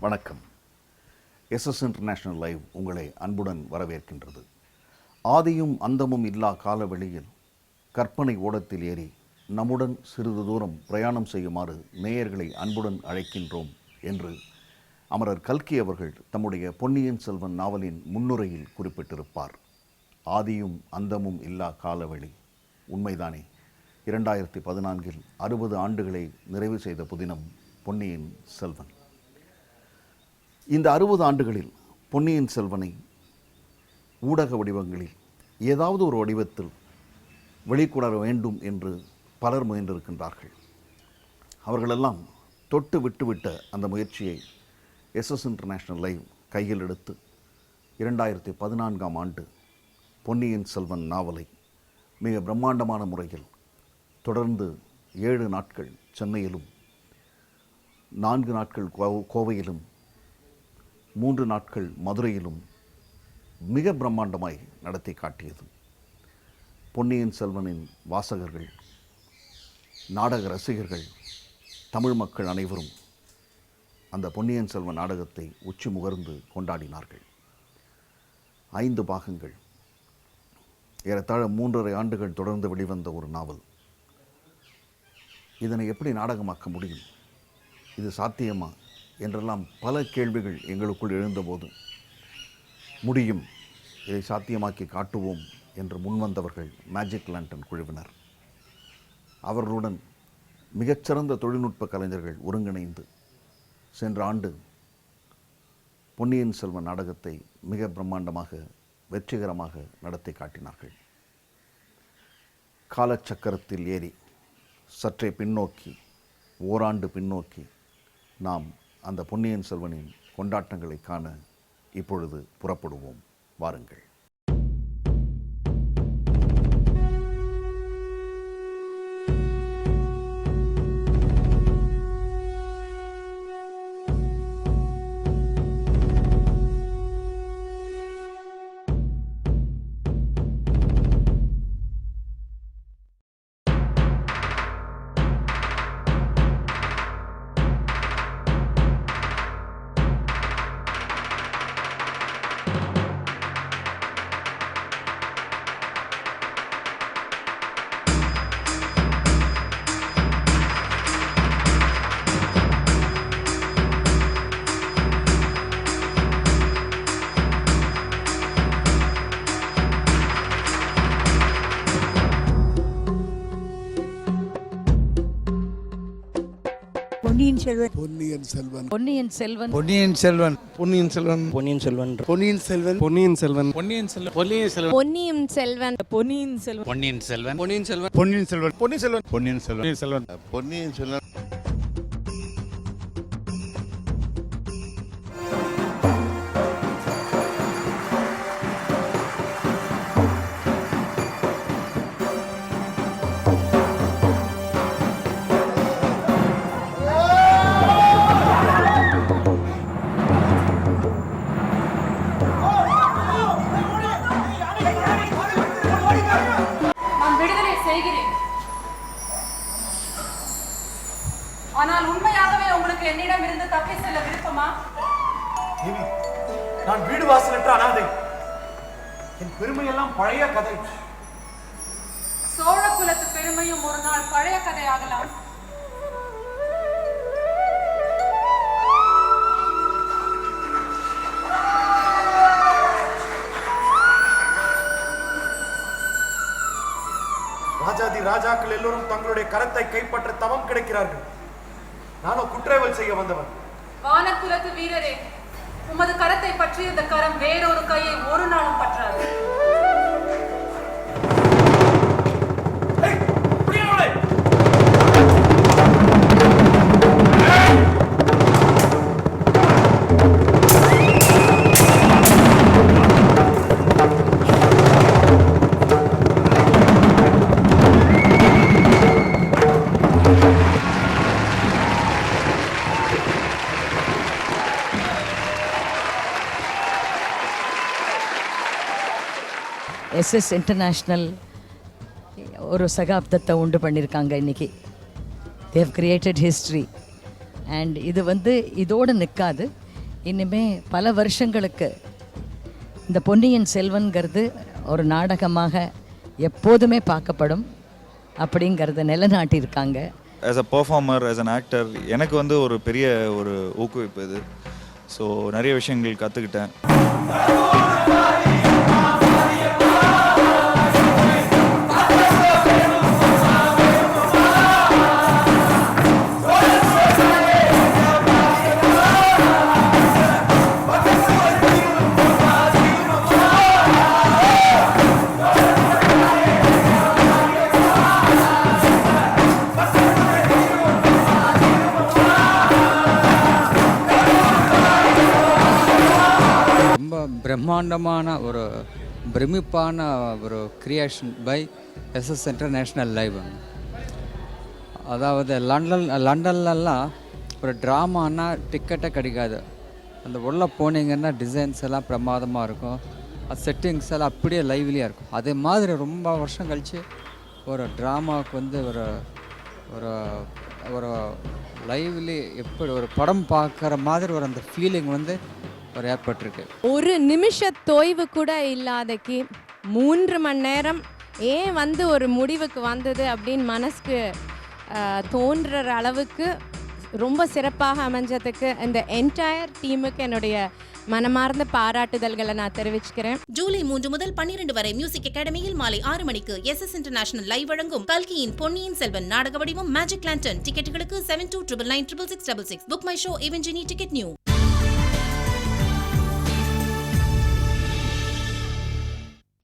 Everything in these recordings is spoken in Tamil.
வணக்கம். எஸ்எஸ் இன்டர்நேஷனல் லைவ் உங்களை அன்புடன் வரவேற்கின்றது. ஆதியும் அந்தமும் இல்லா காலவெளியில் கற்பனை ஓடத்தில் ஏறி நம்முடன் சிறிது தூரம் பிரயாணம் செய்யுமாறு நேயர்களை அன்புடன் அழைக்கின்றோம் என்று அமரர் கல்கி அவர்கள் தம்முடைய பொன்னியின் செல்வன் நாவலின் முன்னுரையில் குறிப்பிட்டிருப்பார். ஆதியும் அந்தமும் இல்லா காலவெளி உண்மைதானே. 2014 60 ஆண்டுகளை நிறைவு செய்த புதினம் பொன்னியின் செல்வன். இந்த 60 ஆண்டுகளில் பொன்னியின் செல்வனை ஊடக வடிவங்களில் ஏதாவது ஒரு வடிவத்தில் வெளிக்கொணர வேண்டும் என்று பலர் முயன்றிருக்கின்றார்கள். அவர்களெல்லாம் தொட்டு விட்டுவிட்ட அந்த முயற்சியை எஸ்எஸ் இன்டர்நேஷனல் லைவ் கையில் எடுத்து 2014ஆம் ஆண்டு பொன்னியின் செல்வன் நாவலை மிக பிரம்மாண்டமான முறையில் தொடர்ந்து 7 நாட்கள் சென்னையிலும் 4 நாட்கள் கோவையிலும் 3 நாட்கள் மதுரையிலும் மிக பிரம்மாண்டமாய் நடத்தி காட்டியது. பொன்னியின் செல்வனின் வாசகர்கள், நாடக ரசிகர்கள், தமிழ் மக்கள் அனைவரும் அந்த பொன்னியின் செல்வன் நாடகத்தை உச்சி முகர்ந்து கொண்டாடினார்கள். 5 பாகங்கள், ஏறத்தாழ 3.5 ஆண்டுகள் தொடர்ந்து வெளிவந்த ஒரு நாவல். இதனை எப்படி நாடகமாக்க முடியும், இது சாத்தியமா என்றெல்லாம் பல கேள்விகள் எங்களுக்குள் எழுந்தபோது முடியும், இதை சாத்தியமாக்கி காட்டுவோம் என்று முன்வந்தவர்கள் மேஜிக் லேண்டன் குழுவினர். அவர்களுடன் மிகச்சிறந்த தொழில்நுட்ப கலைஞர்கள் ஒருங்கிணைந்து சென்ற ஆண்டு பொன்னியின் செல்வன் நாடகத்தை மிக பிரம்மாண்டமாக வெற்றிகரமாக நடத்தி காட்டினார்கள். காலச்சக்கரத்தில் ஏறி சற்றே பின்னோக்கி, ஓராண்டு பின்னோக்கி நாம் அந்த பொன்னியின் செல்வனின் கொண்டாட்டங்களை காண இப்பொழுது புறப்படுவோம். வாருங்கள். பொன்னியின் செல்வன், பொன்னியின் செல்வன், பொன்னியின் செல்வன், பொன்னியின் செல்வன், பொன்னியின் செல்வன், பொன்னியின் செல்வன், பொன்னியின் செல்வன், பொன்னியின் செல்வன், பொன்னியின் செல்வன், பொன்னியின் செல்வன், பொன்னியின் செல்வன், பொன்னியின் செல்வன், பொன்னியின் செல்வன், பொன்னியின் செல்வன், பொன்னியின் செல்வன், பொன்னியின் செல்வன், பொன்னியின் செல்வன், பொன்னியின் செல்வன், பொன்னியின் செல்வன். ஆனால் உண்மையாகவே உங்களுக்கு என்னிடம் இருந்து தப்பி செல்ல விருப்பமா? நான் வீடு வாசலற்ற அனாதை. என் பெருமையெல்லாம் பழைய கதை. சோழ குலத்து பெருமையும் ஒரு நாள் பழைய கதையாகலாம். ராஜாதி ராஜாக்கள் எல்லோரும் தங்களுடைய கரத்தை கைப்பற்ற தவம் கிடைக்கிறார்கள். நானும் குற்றேவல் செய்ய வந்தவன். வானக்குலத்து வீரரே, உமது கரத்தை பற்றி இந்த கரம் வேறொரு கையை ஒரு நாளும் பற்றாது. எஸ்எஸ் இன்டர்நேஷ்னல் ஒரு சகாப்தத்தை உண்டு பண்ணியிருக்காங்க இன்றைக்கி. Dev created history. அண்ட் இது இதோடு நிற்காது. இனிமே பல வருஷங்களுக்கு இந்த பொன்னியின் செல்வன்கிறது ஒரு நாடகமாக எப்போதுமே பார்க்கப்படும் அப்படிங்கிறத நிலைநாட்டியிருக்காங்க. As a performer, as an actor எனக்கு வந்து ஒரு பெரிய ஒரு ஊக்குவிப்பு இது. ஸோ நிறைய விஷயங்கள் கற்றுக்கிட்டேன். பிரம்மாண்டமான ஒரு பிரமிப்பான ஒரு creation by SS international live. அதாவது லண்டன்லலாம் ஒரு ட்ராமானா டிக்கெட்டே கிடைக்காது. அந்த உள்ளே போனீங்கன்னா டிசைன்ஸ் எல்லாம் பிரமாதமாக இருக்கும், செட்டிங்ஸ் எல்லாம் அப்படியே லைவ்லியாக இருக்கும். அதே மாதிரி ரொம்ப வருஷம் கழித்து ஒரு ட்ராமாவுக்கு வந்து ஒரு ஒரு ஒரு லைவ்லி எப்படி ஒரு படம் பார்க்குற மாதிரி ஒரு அந்த ஃபீலிங் வந்து ஒரு ஏற்பட்டிருக்கு. ஒரு நிமிஷ தொய்வு கூட இல்லாதக்கு 3 மணி நேரம் ஏன் வந்து ஒரு முடிவுக்கு வந்தது அப்படின்னு மனசுக்கு தோன்ற அளவுக்கு ரொம்ப சிறப்பாக அமைஞ்சதுக்கு இந்த என்டையர் டீமுக்கு என்னுடைய மனமார்ந்த பாராட்டுதல்களை நான் தெரிவிச்சுக்கிறேன். ஜூலை 3 முதல் 12 வரை மியூசிக் அகாடமியில் மாலை 6 மணிக்கு எஸ்எஸ் இன்டர்நேஷனல் லைவ் வழங்கும் கல்கியின் பொன்னியின் செல்வன் நாடக வடிவம் மேஜிக் லேண்டன். டிக்கெட்டுகளுக்கு 72999666. புக் மை ஷோ இவென்ஜினி டிக்கெட் நியூ.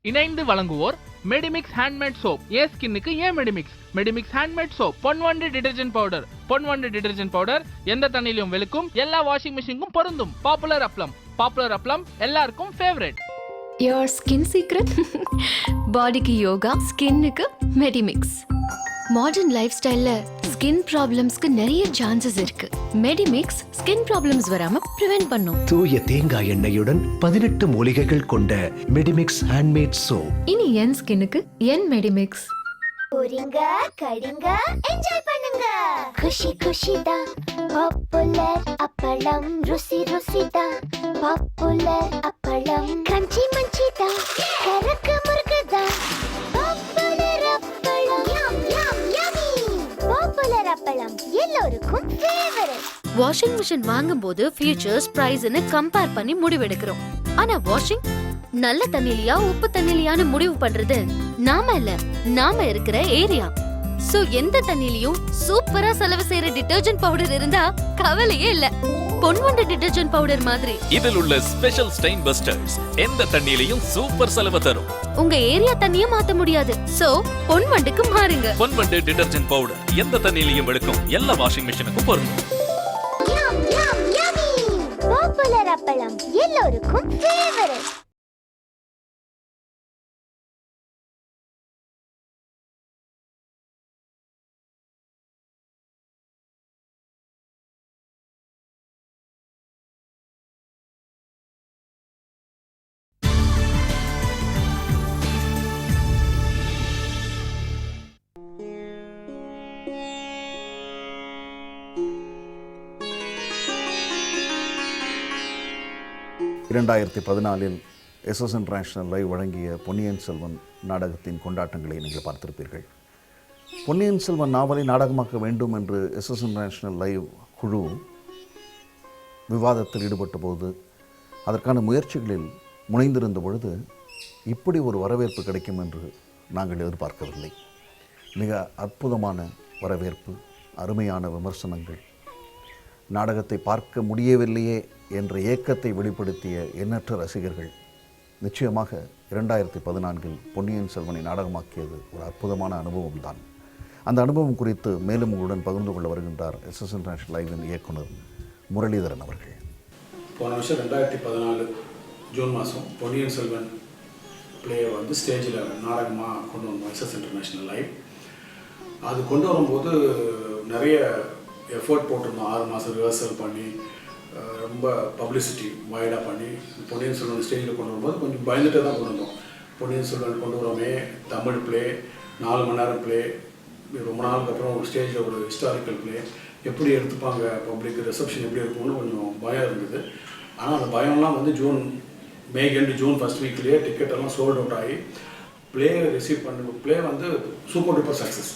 இணைந்து வழங்குவோர் மெடிமிக்ஸ் ஹேண்ட்மேட் சோப். ஏன் ஸ்கின்னுக்கு ஏன் Medimix? Medimix handmade soap, Ponvandu detergent powder. Ponvandu detergent powder எந்த தண்ணியிலும் வெளுக்கும், எல்லா வாஷிங் மிஷினுக்கும் பொருந்தும். பாப்புலர் அப்ளம். பாப்புலர் அப்ளம் எல்லாருக்கும் ஃபேவரட். Your skin secret? பாடிக்கு யோகா, ஸ்கின்னுக்கு மெடிமிக்ஸ். மாடர்ன் லைஃப் ஸ்டைல்ல ஸ்கின் ப்ராப்ளம்ஸ்க்கு நிறைய சான்சஸ் இருக்கு. மெடிமிக்ஸ் ஸ்கின் ப்ராப்ளம்ஸ் வராம பிரிவென்ட் பண்ணும். தூய தேங்காய் எண்ணெயுடன் 18 மூலிகைகள் கொண்ட மெடிமிக்ஸ் ஹேண்ட்மேட் சோப். இனி என் ஸ்கின்னுக்கு என் மெடிமிக்ஸ். ஒரிங்க கடிங்க என்ஜாய் பண்ணுங்க. குஷி குஷி தான் பாப்புலர் அப்பளம். ருசி ருசி தான் பாப்புலர் அப்பளம். கிரன்ச்சி மஞ்சி தான் கரக்கு முறுக்கு தான் பாப்புலர் அப்பளம். யம் யம் யம்மி. பாப்புலர் அப்பளம் எல்லோருக்கும் ஃபேவரட். வாஷிங் மிஷின் வாங்கும்போது ஃபீச்சர்ஸ், பிரைஸ்னு கம்பேர் பண்ணி முடிவெடுக்கிறோம். ஆனா வாஷிங் நல்ல தண்ணிலியா உப்பு தண்ணிலியான்னு முடிவு பண்றது நாம இருக்கிற ஏரியா. சோ எந்த தண்ணிலையும் சூப்பரா செலவு செய்யற டிடர்ஜென்ட் பவுடர் இருந்தா கவலையே இல்ல. பொன்வண்டு டிடர்ஜென்ட் பவுடர் மாதிரி இதில் உள்ள ஸ்பெஷல் ஸ்டெயின் பஸ்டர்ஸ் எந்த தண்ணியிலையும் சூப்பர் செலவு தரும். உங்க ஏரியா தண்ணிய மாத்த முடியாது, சோ பொன்வண்டுக்கு மாறுங்க. பொன்வண்டு டிடர்ஜென்ட் பவுடர் எந்த தண்ணியிலையும் எடுக்கும், எல்லா வாஷிங் மிஷினுக்கும் பொருந்தும். பாப்புலர் அப்பளம் எல்லோருக்கும் ஃபேவரட். (2014) எஸ்எஸ் இன்டர்நேஷ்னல் லைவ் வழங்கிய பொன்னியின் செல்வன் நாடகத்தின் கொண்டாட்டங்களை நீங்கள் பார்த்திருப்பீர்கள். பொன்னியின் செல்வன் நாவலை நாடகமாக்க வேண்டும் என்று எஸ்எஸ் இன்டர்நேஷ்னல் லைவ் குழு விவாதத்தில் ஈடுபட்ட போது, அதற்கான முயற்சிகளில் முனைந்திருந்த பொழுது இப்படி ஒரு வரவேற்பு கிடைக்கும் என்று நாங்கள் எதிர்பார்க்கவில்லை. மிக அற்புதமான வரவேற்பு, அருமையான விமர்சனங்கள், நாடகத்தை பார்க்க முடியவில்லையே என்ற ஏக்கத்தை வெளிப்படுத்திய எண்ணற்ற ரசிகர்கள். நிச்சயமாக 2014 பொன்னியின் செல்வனை நாடகமாக்கியது ஒரு அற்புதமான அனுபவம் தான். அந்த அனுபவம் குறித்து மேலும் உங்களுடன் பகிர்ந்து கொள்ள வருகின்றார் எஸ்எஸ் இன்டர்நேஷ்னல் லைவின் இயக்குனர் முரளிதரன் அவர்கள். போன வருஷம் 2014 ஜூன் மாதம் பொன்னியின் செல்வன் பிளேயை வந்து ஸ்டேஜில் நாடகமாக கொண்டு வந்தோம் எஸ்எஸ் இன்டர்நேஷ்னல் லைவ். அது கொண்டு வரும்போது நிறைய எஃபோர்ட் போட்டிருந்தோம். 6 மாதம் ரிஹர்சல் பண்ணி ரொம்ப பப்ளிசிட்டி வைடாக பண்ணி பொன்னியின் செல்வன் ஸ்டேஜில் கொண்டு வரும்போது கொஞ்சம் பயந்துட்டு தான் கொண்டு வந்தோம். பொன்னியின் செல்வன் கொண்டு வரோமே, தமிழ் பிளே, 4 மணி நேரம் பிளே, ரொம்ப நாளுக்கு அப்புறம் ஒரு ஸ்டேஜில் ஒரு ஹிஸ்டாரிக்கல் பிளே எப்படி எடுத்துப்பாங்க, பப்ளிக் ரிசப்ஷன் எப்படி இருக்கும்னு கொஞ்சம் பயம் இருந்தது. ஆனால் அந்த பயம்லாம் வந்து மே எண்டு ஜூன் ஃபர்ஸ்ட் வீக்லேயே டிக்கெட் எல்லாம் சோல்ட் அவுட் ஆகி ப்ளே ரிசீவ் பண்ண ப்ளே வந்து சூப்பர் டூப்பர் சக்ஸஸ்.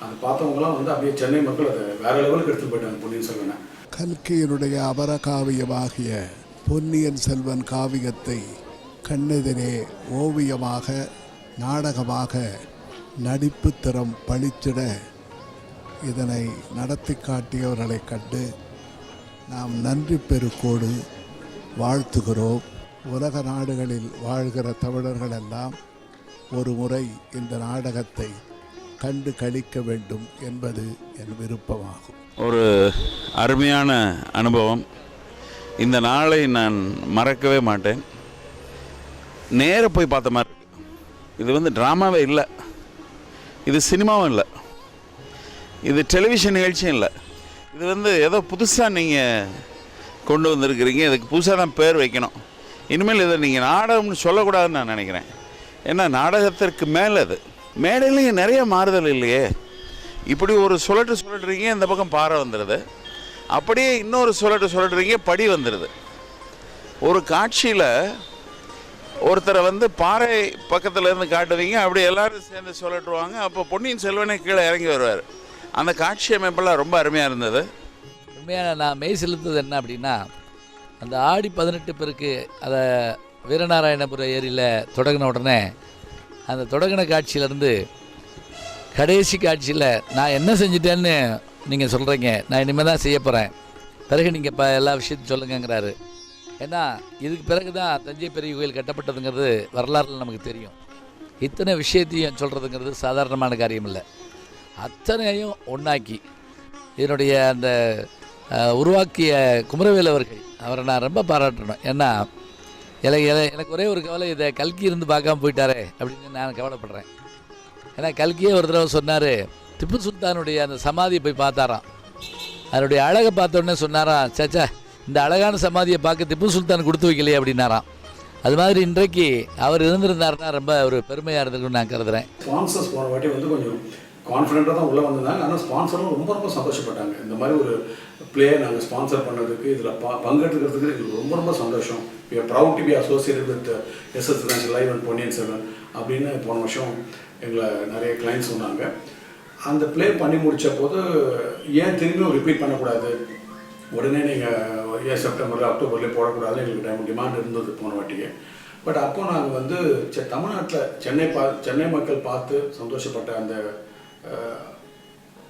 அது பார்த்தவங்களாம் வந்து அப்படியே சென்னை மக்கள் அதை வேற லெவலுக்கு எடுத்துகிட்டு போயிட்டாங்க பொன்னியின் செல்வனை. கல்கியினுடைய அபர காவியமாகிய பொன்னியின் செல்வன் காவியத்தை கண்ணெதிரே ஓவியமாக நாடகமாக நடிப்பு திறம் பளிச்சிட இதனை நடத்தி காட்டியவர்களை கண்டு நாம் நன்றி பெருக்கோடு வாழ்த்துகிறோம். உலக நாடுகளில் வாழ்கிற தமிழர்கள் எல்லாம் ஒரு முறை இந்த நாடகத்தை கண்டு கழிக்க வேண்டும் என்பது என் விருப்பமாகும். ஒரு அருமையான அனுபவம். இந்த நாளை நான் மறக்கவே மாட்டேன். நேர போய் பார்த்த மாதிரி இருக்கு. இது வந்து ட்ராமாவே இல்லை, இது சினிமாவும் இல்லை, இது டெலிவிஷன் நிகழ்ச்சியும் இல்லை. இது வந்து ஏதோ புதுசாக நீங்கள் கொண்டு வந்திருக்கிறீங்க. இதுக்கு புதுசாக தான் பேர் வைக்கணும். இனிமேல் இதை நீங்கள் நாடகம்னு சொல்லக்கூடாதுன்னு நான் நினைக்கிறேன். ஏன்னா நாடகத்திற்கு மேலே அது மேடையிலையும் நிறைய மாறுதல் இல்லையே. இப்படி ஒரு சொல்லிட்டுறீங்க, இந்த பக்கம் பாறை வந்துடுது. அப்படியே இன்னொரு சொல்லிட்டுறீங்க, படி வந்துடுது. ஒரு காட்சியில் ஒருத்தரை வந்து பாறை பக்கத்தில் இருந்து காட்டுவீங்க, அப்படி எல்லோரும் சேர்ந்து சொல்லிட்டுருவாங்க. அப்போ பொன்னியின் செல்வனே கீழே இறங்கி வருவார். அந்த காட்சி அமைப்பெல்லாம் ரொம்ப அருமையாக இருந்தது. உண்மையாக நான் மெய் செலுத்துறது என்ன அப்படின்னா, அந்த ஆடி 18 பெருக்கு அதை வீரநாராயணபுரம் ஏரியில் தொடங்கின உடனே அந்த தொடங்கின காட்சியிலேருந்து கடைசி காட்சியில் நான் என்ன செஞ்சிட்டேன்னு நீங்கள் சொல்கிறீங்க. நான் இனிமேல் தான் செய்ய போகிறேன், பிறகு நீங்கள் இப்போ எல்லா விஷயத்தையும் சொல்லுங்கிறாரு. ஏன்னா இதுக்கு பிறகு தான் தஞ்சை பெரிய கோயில் கட்டப்பட்டதுங்கிறது வரலாறுல நமக்கு தெரியும். இத்தனை விஷயத்தையும் சொல்கிறதுங்கிறது சாதாரணமான காரியம் இல்லை. அத்தனையும் ஒன்றாக்கி இதனுடைய அந்த உருவாக்கிய குமரவேல் அவர்கள், அவரை நான் ரொம்ப பாராட்டணும். ஏன்னா எனக்கு ஒரே ஒரு கவலை, இதை கல்கி இருந்து பார்க்காம போயிட்டாரே அப்படின்னு நான் கவலைப்படுறேன். ஏன்னா கல்கியே ஒரு தடவை சொன்னார், திப்பு சுல்தானுடைய அந்த சமாதியை போய் பார்த்தாராம். அதனுடைய அழகை பார்த்தோன்னே சொன்னாராம், சேச்சா இந்த அழகான சமாதியை பார்க்க திப்பு சுல்தான் கொடுத்து வைக்கலையே அப்படின்னாராம். அது மாதிரி இன்றைக்கு அவர் இருந்திருந்தாருன்னா ரொம்ப ஒரு பெருமையாக இருந்திருக்குன்னு நான் கருதுகிறேன். ஸ்பான்சர்ஸ் போன வாட்டி வந்து கொஞ்சம் கான்ஃபிடென்ட்டாக தான் உள்ளே வந்திருந்தாங்க. ஆனால் ஸ்பான்சரும் ரொம்ப ரொம்ப சந்தோஷப்பட்டாங்க. இந்த மாதிரி ஒரு பிளே நாங்கள் ஸ்பான்சர் பண்ணதுக்கு, இதில் பங்கெடுக்கிறதுக்கு எங்களுக்கு ரொம்ப ரொம்ப சந்தோஷம். we are proud to be associated with SS International Live and Ponniyin Selvan அப்படின்னு போன வருஷம் எங்களை நிறைய கிளைண்ட்ஸ் சொன்னாங்க. அந்த ப்ளே பண்ணி முடித்த போது ஏன் திரும்பியும் ரிப்பீட் பண்ணக்கூடாது, உடனே நீங்கள் ஏன் செப்டம்பரில் அக்டோபர்லேயே போடக்கூடாது எங்களுக்கு டிமாண்ட் இருந்தது போன வாட்டியே. பட் அப்போ நாங்கள் வந்து தமிழ்நாட்டில் சென்னை மக்கள் பார்த்து சந்தோஷப்பட்ட அந்த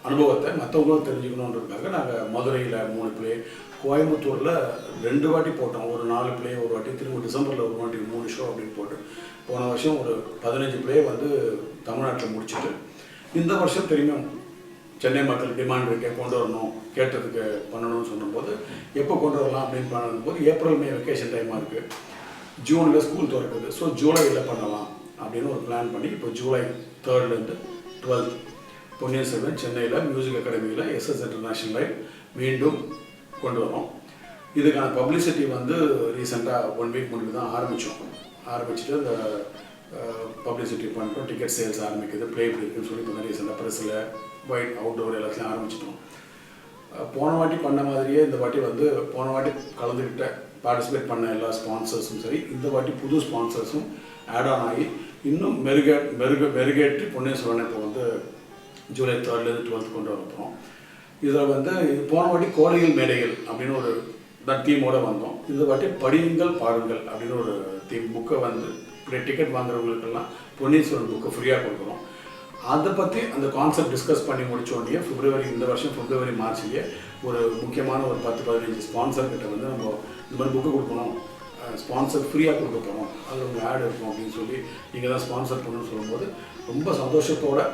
அனுபவத்தை மற்றவங்களும் தெரிஞ்சுக்கணுன்றதுக்காக நாங்கள் மதுரையில் 3 ப்ளே, கோயம்புத்தூரில் 2 வாட்டி போட்டோம். ஒரு 4 ப்ளே ஒரு வாட்டி, திரும்ப டிசம்பரில் ஒரு வாட்டி 3 ஷோ அப்படின்னு போட்டு போன வருஷம் ஒரு 15 ப்ளே வந்து தமிழ்நாட்டில் முடிச்சுட்டு, இந்த வருஷம் திரும்பியும் சென்னை மக்கள் டிமாண்ட் வைக்க கொண்டு வரணும், கேட்டதுக்கு பண்ணணும்னு சொன்னபோது எப்போ கொண்டு வரலாம் அப்படின்னு பண்ணும்போது ஏப்ரல் மே வெக்கேஷன் டைமாக இருக்குது, ஜூனில் ஸ்கூல் திறக்குது, ஸோ ஜூலையில் பண்ணலாம் அப்படின்னு ஒரு பிளான் பண்ணி இப்போ ஜூலை 3rd 12th பொன்னியின் செல்வன் சென்னையில் மியூசிக் அகாடமியில் SS இன்டர்நேஷ்னல் லைவ் மீண்டும் கொண்டு வரோம். இதுக்கான பப்ளிசிட்டி வந்து ரீசெண்டாக 1 வீக் முன்னாடி தான் ஆரம்பிச்சுட்டு அந்த பப்ளிசிட்டி பண்ணிட்டோம். டிக்கெட் சேல்ஸ் ஆரம்பிக்குது, ப்ளே இப்படி இருக்குன்னு சொல்லி இப்போ ரீசெண்டாக ப்ரெஸ்ஸில் ஒயிட் அவுட்டோர் எல்லாத்தையும் ஆரம்பிச்சிட்டோம். போன வாட்டி பண்ண மாதிரியே இந்த வாட்டி வந்து போன வாட்டி கலந்துக்கிட்ட பார்ட்டிசிபேட் பண்ண எல்லா ஸ்பான்சர்ஸும் சரி, இந்த வாட்டி புது ஸ்பான்சர்ஸும் ஆட் ஆன் ஆகி இன்னும் மெருகேற்றி பொன்னியின் செல்வனை இப்போ வந்து ஜூலை 3rd 12th கொண்டு வரப்போம். இதில் வந்து போன வாட்டி கோடையில் மேடைகள் அப்படின்னு ஒரு தீமோடு வந்தோம். இந்த வாட்டி படியுங்கள் பாருங்கள் அப்படின்னு ஒரு தீம். புக்கை வந்து டிக்கெட் வாங்குறவங்களுக்கெல்லாம் பொன்னியின் செல்வன் புக்கை ஃப்ரீயாக கொடுக்குறோம். அதை பற்றி அந்த கான்செப்ட் டிஸ்கஸ் பண்ணி முடித்தோடனே இந்த வருஷம் பிப்ரவரி மார்ச்லேயே ஒரு முக்கியமான ஒரு 10-15 ஸ்பான்சர்கிட்ட வந்து நம்ம இந்த மாதிரி புக்கு கொடுக்கணும், ஸ்பான்சர் ஃப்ரீயாக கொடுக்க போகிறோம், அதில் உங்கள் ஆட் இருக்கும் அப்படின்னு சொல்லி நீங்கள் தான் ஸ்பான்சர் பண்ணணும்னு சொல்லும்போது ரொம்ப சந்தோஷத்தோடு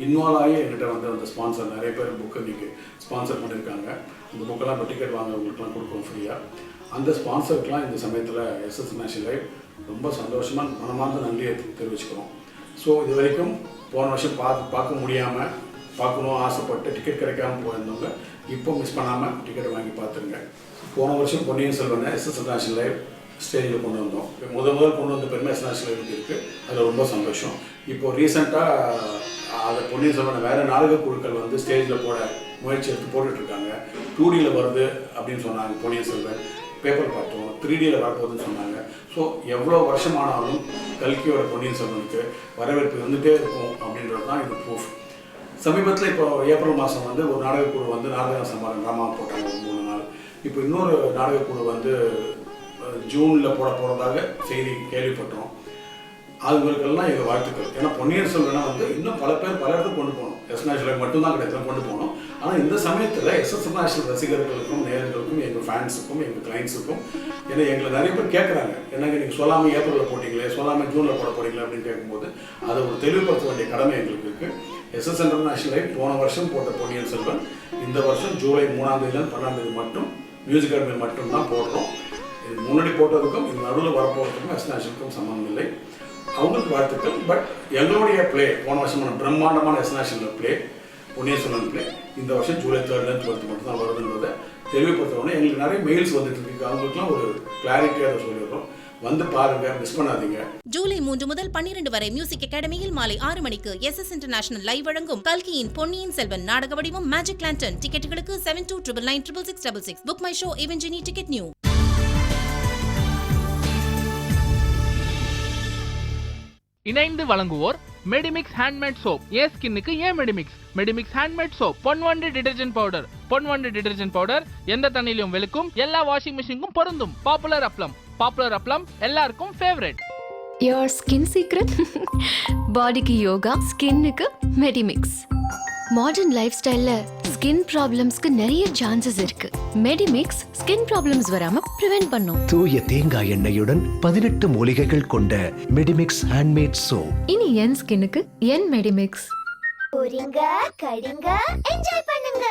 இன்வால்வ் ஆகி என்கிட்ட வந்து அந்த ஸ்பான்சர் நிறைய பேர் புக்கை நீங்கள் ஸ்பான்சர் பண்ணியிருக்காங்க. அந்த புக்கெல்லாம் இப்போ டிக்கெட் வாங்குறவங்களுக்குலாம் கொடுக்குறோம் ஃப்ரீயாக. அந்த ஸ்பான்சருக்கெலாம் இந்த சமயத்தில் SS நேஷனல் லைவ் ரொம்ப சந்தோஷமாக மனமார்ந்த நன்றியை தெரிவிச்சுக்கிறோம். ஸோ இது வரைக்கும் போன வருஷம் பார்க்க முடியாமல் பார்க்கணும் ஆசைப்பட்டு டிக்கெட் கிடைக்காமல் போயிருந்தவங்க இப்போ மிஸ் பண்ணாமல் டிக்கெட் வாங்கி பார்த்துருங்க. போன வருஷம் பொன்னியின் செல்வனை SS நேஷனல் லைவ் ஸ்டேஜில் கொண்டு வந்தோம். முதல் கொண்டு வந்த பெருமை SS நேஷனல் லைவ் இருக்குது, அதில் ரொம்ப சந்தோஷம். இப்போது ரீசெண்டாக அதை பொன்னியின் செல்வனை வேறு நாடக குழுக்கள் வந்து ஸ்டேஜில் போட முயற்சி எடுத்து போட்டுட்ருக்காங்க. 2Dயில் வருது அப்படின்னு சொன்னாங்க பொன்னியின் செல்வன். பேப்பர் பார்த்தோம், 3Dயில் வரப்போகுதுன்னு சொன்னாங்க. ஸோ எவ்வளோ வருஷமானாலும் கல்கியோட பொன்னியின் செல்வனுக்கு வரவேற்பு இருந்துகிட்டே இருக்கும் அப்படின்றது தான் இது ப்ரூஃப். சமீபத்தில் இப்போ ஏப்ரல் மாதம் வந்து ஒரு நாடகக்குழு வந்து நாடக சம்பாரம் ட்ராமா போட்டாங்க 3 நாள். இப்போ இன்னொரு நாடகக்குழு வந்து ஜூனில் போட போகிறதாக செய்தி கேள்விப்பட்டோம். அதுங்களுக்கெல்லாம் எங்கள் வாழ்த்துக்கள். ஏன்னா பொன்னியின் செல்வனை வந்து இன்னும் பல பேர் பல இடத்துக்கு கொண்டு போகணும். எஸ்என்எஸ்ல மட்டும்தான் கிடையாது, கொண்டு போகணும். ஆனால் இந்த சமயத்தில் எஸ்என்எஸ் ரசிகர்களுக்கும் நேயர்களுக்கும் எங்கள் ஃபேன்ஸுக்கும் எங்கள் கிளைண்ட்ஸுக்கும் ஏன்னா எங்களை நிறைய பேர் கேட்குறாங்க, என்னங்க நீங்கள் சொல்லாமல் ஏப்ரலில் போட்டிங்களே, சொல்லாமல் ஜூனில் போட போகிறீங்களே அப்படின்னு கேட்கும்போது அதை ஒரு தெளிவுபடுத்த வேண்டிய கடமை எங்களுக்கு இருக்குது. எஸ்எஸ் இன்டர்நேஷனல் லைவ் போன வருஷம் போட்ட பொன்னியின் செல்வன் இந்த வருஷம் ஜூலை 3ஆம் தேதியிலேருந்து 12ஆம் தேதி மட்டும் மியூசிக் அகாடமி மட்டும்தான் போடுறோம். இது முன்னாடி போட்டதுக்கும் இது நடுவில் வரப்போகிறதுக்கும் எஸ்என்எஸ்க்கும் சம்மந்தம் இல்லை. அவங்களுக்கு வாழ்த்துக்கள். பட் எங்களுடைய பிளே போன வருஷமான பிரம்மாண்டமான எஸ்என்எஸ்ல பிளே பொன்னியின் செல்வன் பிளே இந்த வருஷம் ஜூலை 3rd 12th மட்டும் தான் வருதுன்றதை தெளிவுபடுத்தணும். எங்களுக்கு நிறைய மெயில்ஸ் வந்துட்டு இருக்கு, அவங்களுக்குலாம் ஒரு கிளாரிட்டியாக அதை சொல்லிடுறோம். வந்து பாருங்க, மிஸ் பண்ணாதீங்க. ஜூலை 3 முதல் 12 வரை மியூசிக் அகாடமியில் மாலை 6 மணிக்கு எஸ்எஸ் இன்டர்நேஷனல் லைவ் வழங்கும் கல்கியின் பொன்னியின் செல்வன் நாடக வடிவம் மேஜிக் லேண்டன். டிக்கெட்டுகளுக்கு 72999666. புக் மை ஷோ இவென்ஜினி டிக்கெட் நியூ. இணைந்து வழங்குவோர் மெடிமிக்ஸ் ஹேண்ட்மேட் சோப். ஏன் ஸ்கின்னுக்கு ஏன் Medimix? Medimix handmade soap, Ponvandu detergent powder. Ponvandu detergent powder எந்த தண்ணியிலும் வெளுக்கும், எல்லா வாஷிங் மிஷினுக்கும் பொருந்தும். பாப்புலர் அப்ளம். பாப்புலர் அப்ளம் எல்லாருக்கும் ஃபேவரட். Your skin secret? பாடிக்கு யோகா, ஸ்கின்னுக்கு மெடிமிக்ஸ். மாடர்ன் லைஃப் ஸ்டைல்ல ஸ்கின் ப்ராப்ளம்ஸ்க்கு நிறைய சான்சஸ் இருக்கு. மெடிமிக்ஸ் ஸ்கின் ப்ராப்ளம்ஸ் வராம பிரிவென்ட் பண்ணும். தூய தேங்காய் எண்ணெயுடன் 18 மூலிகைகள் கொண்ட மெடிமிக்ஸ் ஹேண்ட்மேட் சோப். இனி என் ஸ்கின்னுக்கு என் மெடிமிக்ஸ். பொரிங்க கடிங்க என்ஜாய் பண்ணுங்க.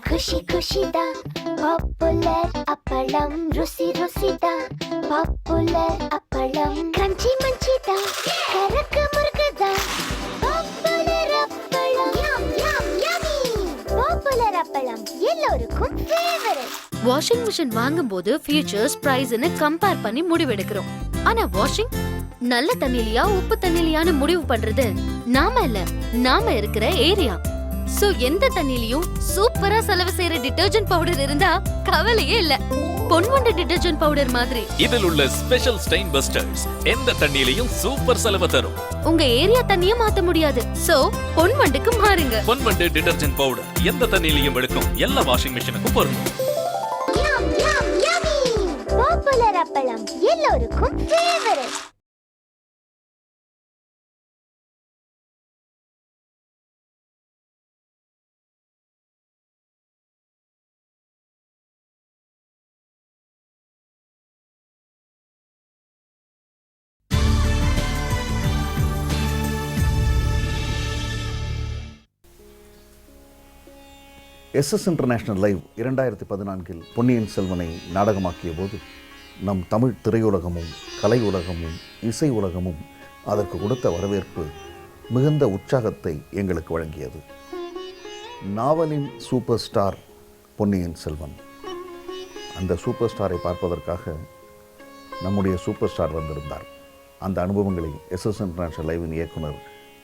குஷி குஷி தான் பாப்புலர் அப்பளம், ருசி ருசி தான் பாப்புலர் அப்பளம், கிரன்ச்சி மஞ்சி தான் கரக்கு முறுக்கு தான் பாப்புலர் அப்பளம். யம் யம் யம்மி. பாப்புலர் அப்பளம் எல்லோருக்கும் ஃபேவரட். வாஷிங் மிஷின் வாங்கும்போது ஃபீச்சர்ஸ், பிரைஸ்னு கம்பேர் பண்ணி முடிவெடுக்கிறோம். ஆனா வாஷிங் நல்ல தண்ணிலியா உப்பு தண்ணிலியான்னு முடிவு பண்றது நாம இல்ல, நாம இருக்கிற ஏரியா. சோ எந்த தண்ணிலையும் சூப்பரா செலவு செய்யற டிடர்ஜென்ட் பவுடர் இருந்தா கவலையே இல்ல. பொன்வண்டு டிடர்ஜென்ட் பவுடர் மாதிரி இதில் உள்ள ஸ்பெஷல் ஸ்டெயின் பஸ்டர்ஸ் எந்த தண்ணியிலையும் சூப்பர் செலவு தரும். உங்க ஏரியா தண்ணியை மாத்த முடியாது, சோ பொன்வண்டுக்கு மாறுங்க. பொன்வண்டு டிடர்ஜென்ட் பவுடர் எந்த தண்ணியிலையும் எடுக்கும், எல்லா வாஷிங் மிஷினுக்கும் பொருந்தும். யம் யம் யம்மி. பாப்புலர் அப்பளம் எல்லோருக்கும் ஃபேவரட். எஸ்எஸ் இன்டர்நேஷனல் லைவ் 2014 பொன்னியின் செல்வனை நாடகமாக்கிய போது நம் தமிழ் திரையுலகமும் கலை உலகமும் இசை உலகமும் அதற்கு கொடுத்த வரவேற்பு மிகுந்த உற்சாகத்தை எங்களுக்கு வழங்கியது. நாவலின் சூப்பர் ஸ்டார் பொன்னியின் செல்வன். அந்த சூப்பர் ஸ்டாரை பார்ப்பதற்காக நம்முடைய சூப்பர் ஸ்டார் வந்திருந்தார். அந்த அனுபவங்களை எஸ்எஸ் இன்டர்நேஷனல் லைவின் இயக்குனர்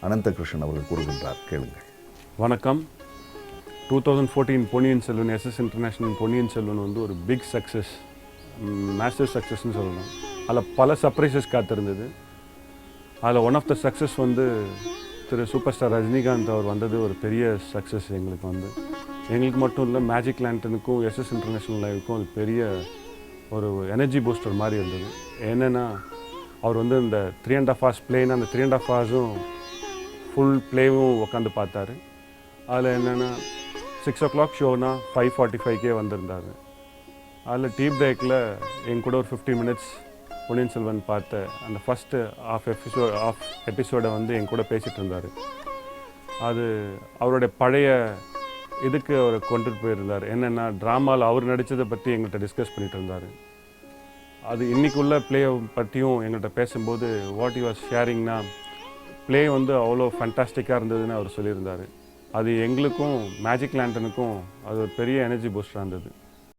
அனந்தகிருஷ்ணன் அவர்கள் கூறுகின்றார், கேளுங்கள். வணக்கம். 2014 பொன்னியின் செல்வன், எஸ்எஸ் இன்டர்நேஷ்னல் பொன்னியின் செல்வன் வந்து ஒரு பிக் சக்ஸஸ், மேசிவ் சக்ஸஸ்ன்னு சொல்லலாம். அதில் பல சர்ப்ரைசஸ் காத்திருந்தது. அதில் ஒன் ஆஃப் த சக்ஸஸ் வந்து திரு சூப்பர் ஸ்டார் ரஜினிகாந்த் அவர் வந்தது ஒரு பெரிய சக்ஸஸ் எங்களுக்கு. எங்களுக்கு மட்டும் இல்லை, மேஜிக் லேண்டனுக்கும் எஸ்எஸ் இன்டர்நேஷ்னல் லைவுக்கும் அது பெரிய ஒரு எனர்ஜி பூஸ்டர் மாதிரி இருந்தது. என்னென்னா அவர் வந்து இந்த 3.5 hours பிளேனா அந்த 3.5 hours ஃபுல் பிளேவும் உட்காந்து பார்த்தாரு. அதில் என்னென்னா 6 o'clock ஷோனா 5:45 வந்திருந்தார். அதில் டீ பிரேக்கில் என் கூட ஒரு 15 minutes பொன்னியின் செல்வன் பார்த்த அந்த ஃபஸ்ட்டு ஆஃப் எபிசோடை வந்து என் கூட பேசிகிட்டு இருந்தார். அது அவருடைய பழைய இதுக்கு அவர் கொண்டுட்டு போயிருந்தார். என்னென்னா ட்ராமாவில் அவர் நடித்ததை பற்றி எங்கள்கிட்ட டிஸ்கஸ் பண்ணிகிட்டு இருந்தார். அது இன்றைக்குள்ள ப்ளே பற்றியும் எங்கள்கிட்ட பேசும்போது வாட் யூ வாஸ் ஷேரிங்னா ப்ளே வந்து அவ்வளோ ஃபேண்டாஸ்டிக்காக இருந்ததுன்னு அவர் சொல்லியிருந்தார். அது எங்களுக்கும் மேஜிக் லேண்டனுக்கும் அது ஒரு பெரிய எனர்ஜி பூஸ்டராக இருந்தது.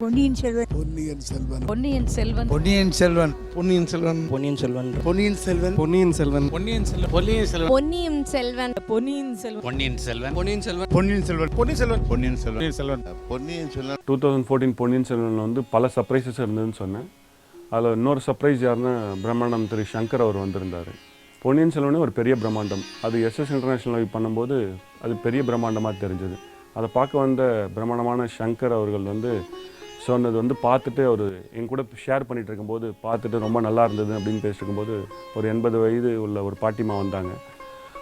பொன்னியின் செல்வன். பொன்னியின் செல்வன். பொன்னியின் செல்வன். பொன்னியின் செல்வன். பொன்னியின் செல்வன். பொன்னியின் செல்வன். பொன்னியின் செல்வன். பொன்னியின் செல்வன். பொன்னியின் செல்வன். பொன்னியின் செல்வன். பொன்னியின் செல்வன். பொன்னியின் செல்வன். பொன்னியின் செல்வன். பொன்னியின் செல்வன். பொன்னியின் செல்வன். பொன்னியின் செல்வன். பொன்னியின் செல்வன். பொன்னியின் செல்வன். பொன்னியின் செல்வன். 2014 பொன்னியின் செல்வனில் வந்து பல சர்ப்ரைசஸ் இருந்ததுன்னு சொன்னேன். அதில் இன்னொரு சர்ப்ரைஸ் யாருன்னா பிரம்மாண்டம் திரு சங்கர் அவர் வந்திருந்தார். பொன்னியின் செல்வனே ஒரு பெரிய பிரம்மாண்டம். அது எஸ்எஸ் இன்டர்நேஷ்னல் லைவ் பண்ணும்போது அது பெரிய பிரம்மாண்டமாக தெரிஞ்சது. அதை பார்க்க வந்த பிரம்மாண்டமான சங்கர் அவர்கள் வந்து சொன்னது வந்து பார்த்துட்டு அவர் என் கூட ஷேர் பண்ணிகிட்டு இருக்கும்போது பார்த்துட்டு ரொம்ப நல்லா இருந்தது அப்படின்னு பேசிட்டு இருக்கும்போது ஒரு 80 வயது உள்ள ஒரு பாட்டிமா வந்தாங்க.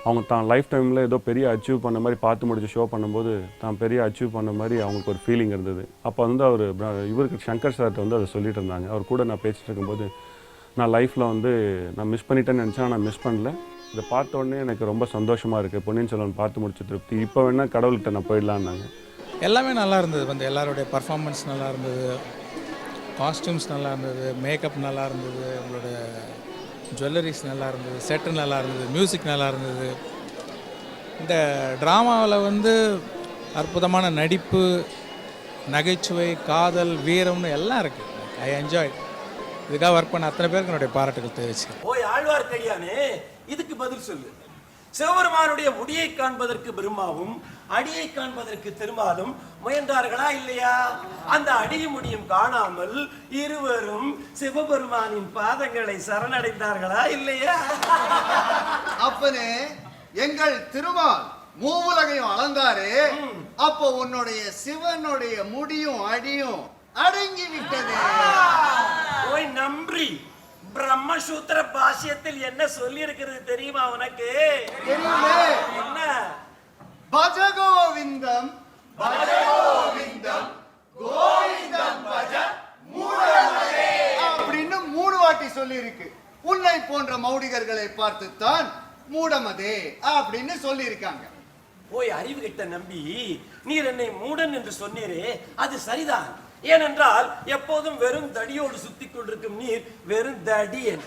அவங்க தான் லைஃப் டைமில் ஏதோ பெரிய அச்சீவ் பண்ண மாதிரி பார்த்து முடிச்சு ஷோ பண்ணும்போது தான் பெரிய அச்சீவ் பண்ண மாதிரி அவங்களுக்கு ஒரு ஃபீலிங் இருந்தது. அப்போ வந்து அவர் இவருக்கு சங்கர் சார்கிட்ட வந்து அதை சொல்லிட்டு இருந்தாங்க. அவர் கூட நான் பேசிட்டு இருக்கும்போது நான் லைஃப்பில் வந்து நான் மிஸ் பண்ணிட்டேன்னு நினச்சேன், நான் மிஸ் பண்ணல. இதை பார்த்த உடனே எனக்கு ரொம்ப சந்தோஷமாக இருக்குது. பொன்னியின் செல்வன் பார்த்து முடிச்ச திருப்தி. இப்போ வேணால் கடவுள்கிட்ட நான் போயிடலான்னாங்க. எல்லாமே நல்லா இருந்தது. வந்து எல்லாருடைய பர்ஃபார்மன்ஸ் நல்லா இருந்தது, காஸ்டியூம்ஸ் நல்லா இருந்தது, மேக்கப் நல்லா இருந்தது, உங்களோட ஜுவல்லரிஸ் நல்லா இருந்தது, செட்டு நல்லா இருந்தது, மியூசிக் நல்லா இருந்தது. இந்த ட்ராமாவில் வந்து அற்புதமான நடிப்பு, நகைச்சுவை, காதல், வீரம்னு எல்லாம் இருக்குது. I enjoy. இதுக்காக ஒர்க் பண்ண அத்தனை பேருக்கு என்னுடைய பாராட்டுகள் தெரிவிச்சு. ஓய் ஆழ்வார்க்கடியானே, இதுக்கு பதில் சொல்லு. சிவபெருமானுடைய முடியை காண்பதற்கு பிரம்மாவும் அடியை காண்பதற்கு திருமாலும் முயன்றார்களா இல்லையா? அந்த அடியும் முடியும் காணாமல் இருவரும் சிவபெருமானின் பாதங்களை சரணடைந்தார்களா இல்லையா? அப்பனே, எங்கள் திருமால் மூவுலகையும் அளந்தாரே, அப்போ உன்னுடைய சிவனுடைய முடியும் அடியும் அடங்கி விட்டது. ஓய் நன்றி. பிரம்மசூத்திர பாஷ்யத்தில் என்ன சொல்லி இருக்கிறது தெரியுமா உனக்கு? என்ன? பஜகோவிந்தம் பஜகோவிந்தம் கோவிந்தம் பஜ மூடமதே அப்படின்னு 3 வாட்டி சொல்லி இருக்கு. உன்னை போன்ற மௌடிகர்களை பார்த்துத்தான் மூடமதே அப்படின்னு சொல்லி இருக்காங்க. ஓய் அறிவு கெட்ட நம்பி, நீர் என்னை மூடன் என்று சொன்னீரே, அது சரிதான். ஏனென்றால் எப்போதும் வெறும் தடியோடு சுத்தி கொண்டிருக்கும் நீர் வெறும் தடியன்.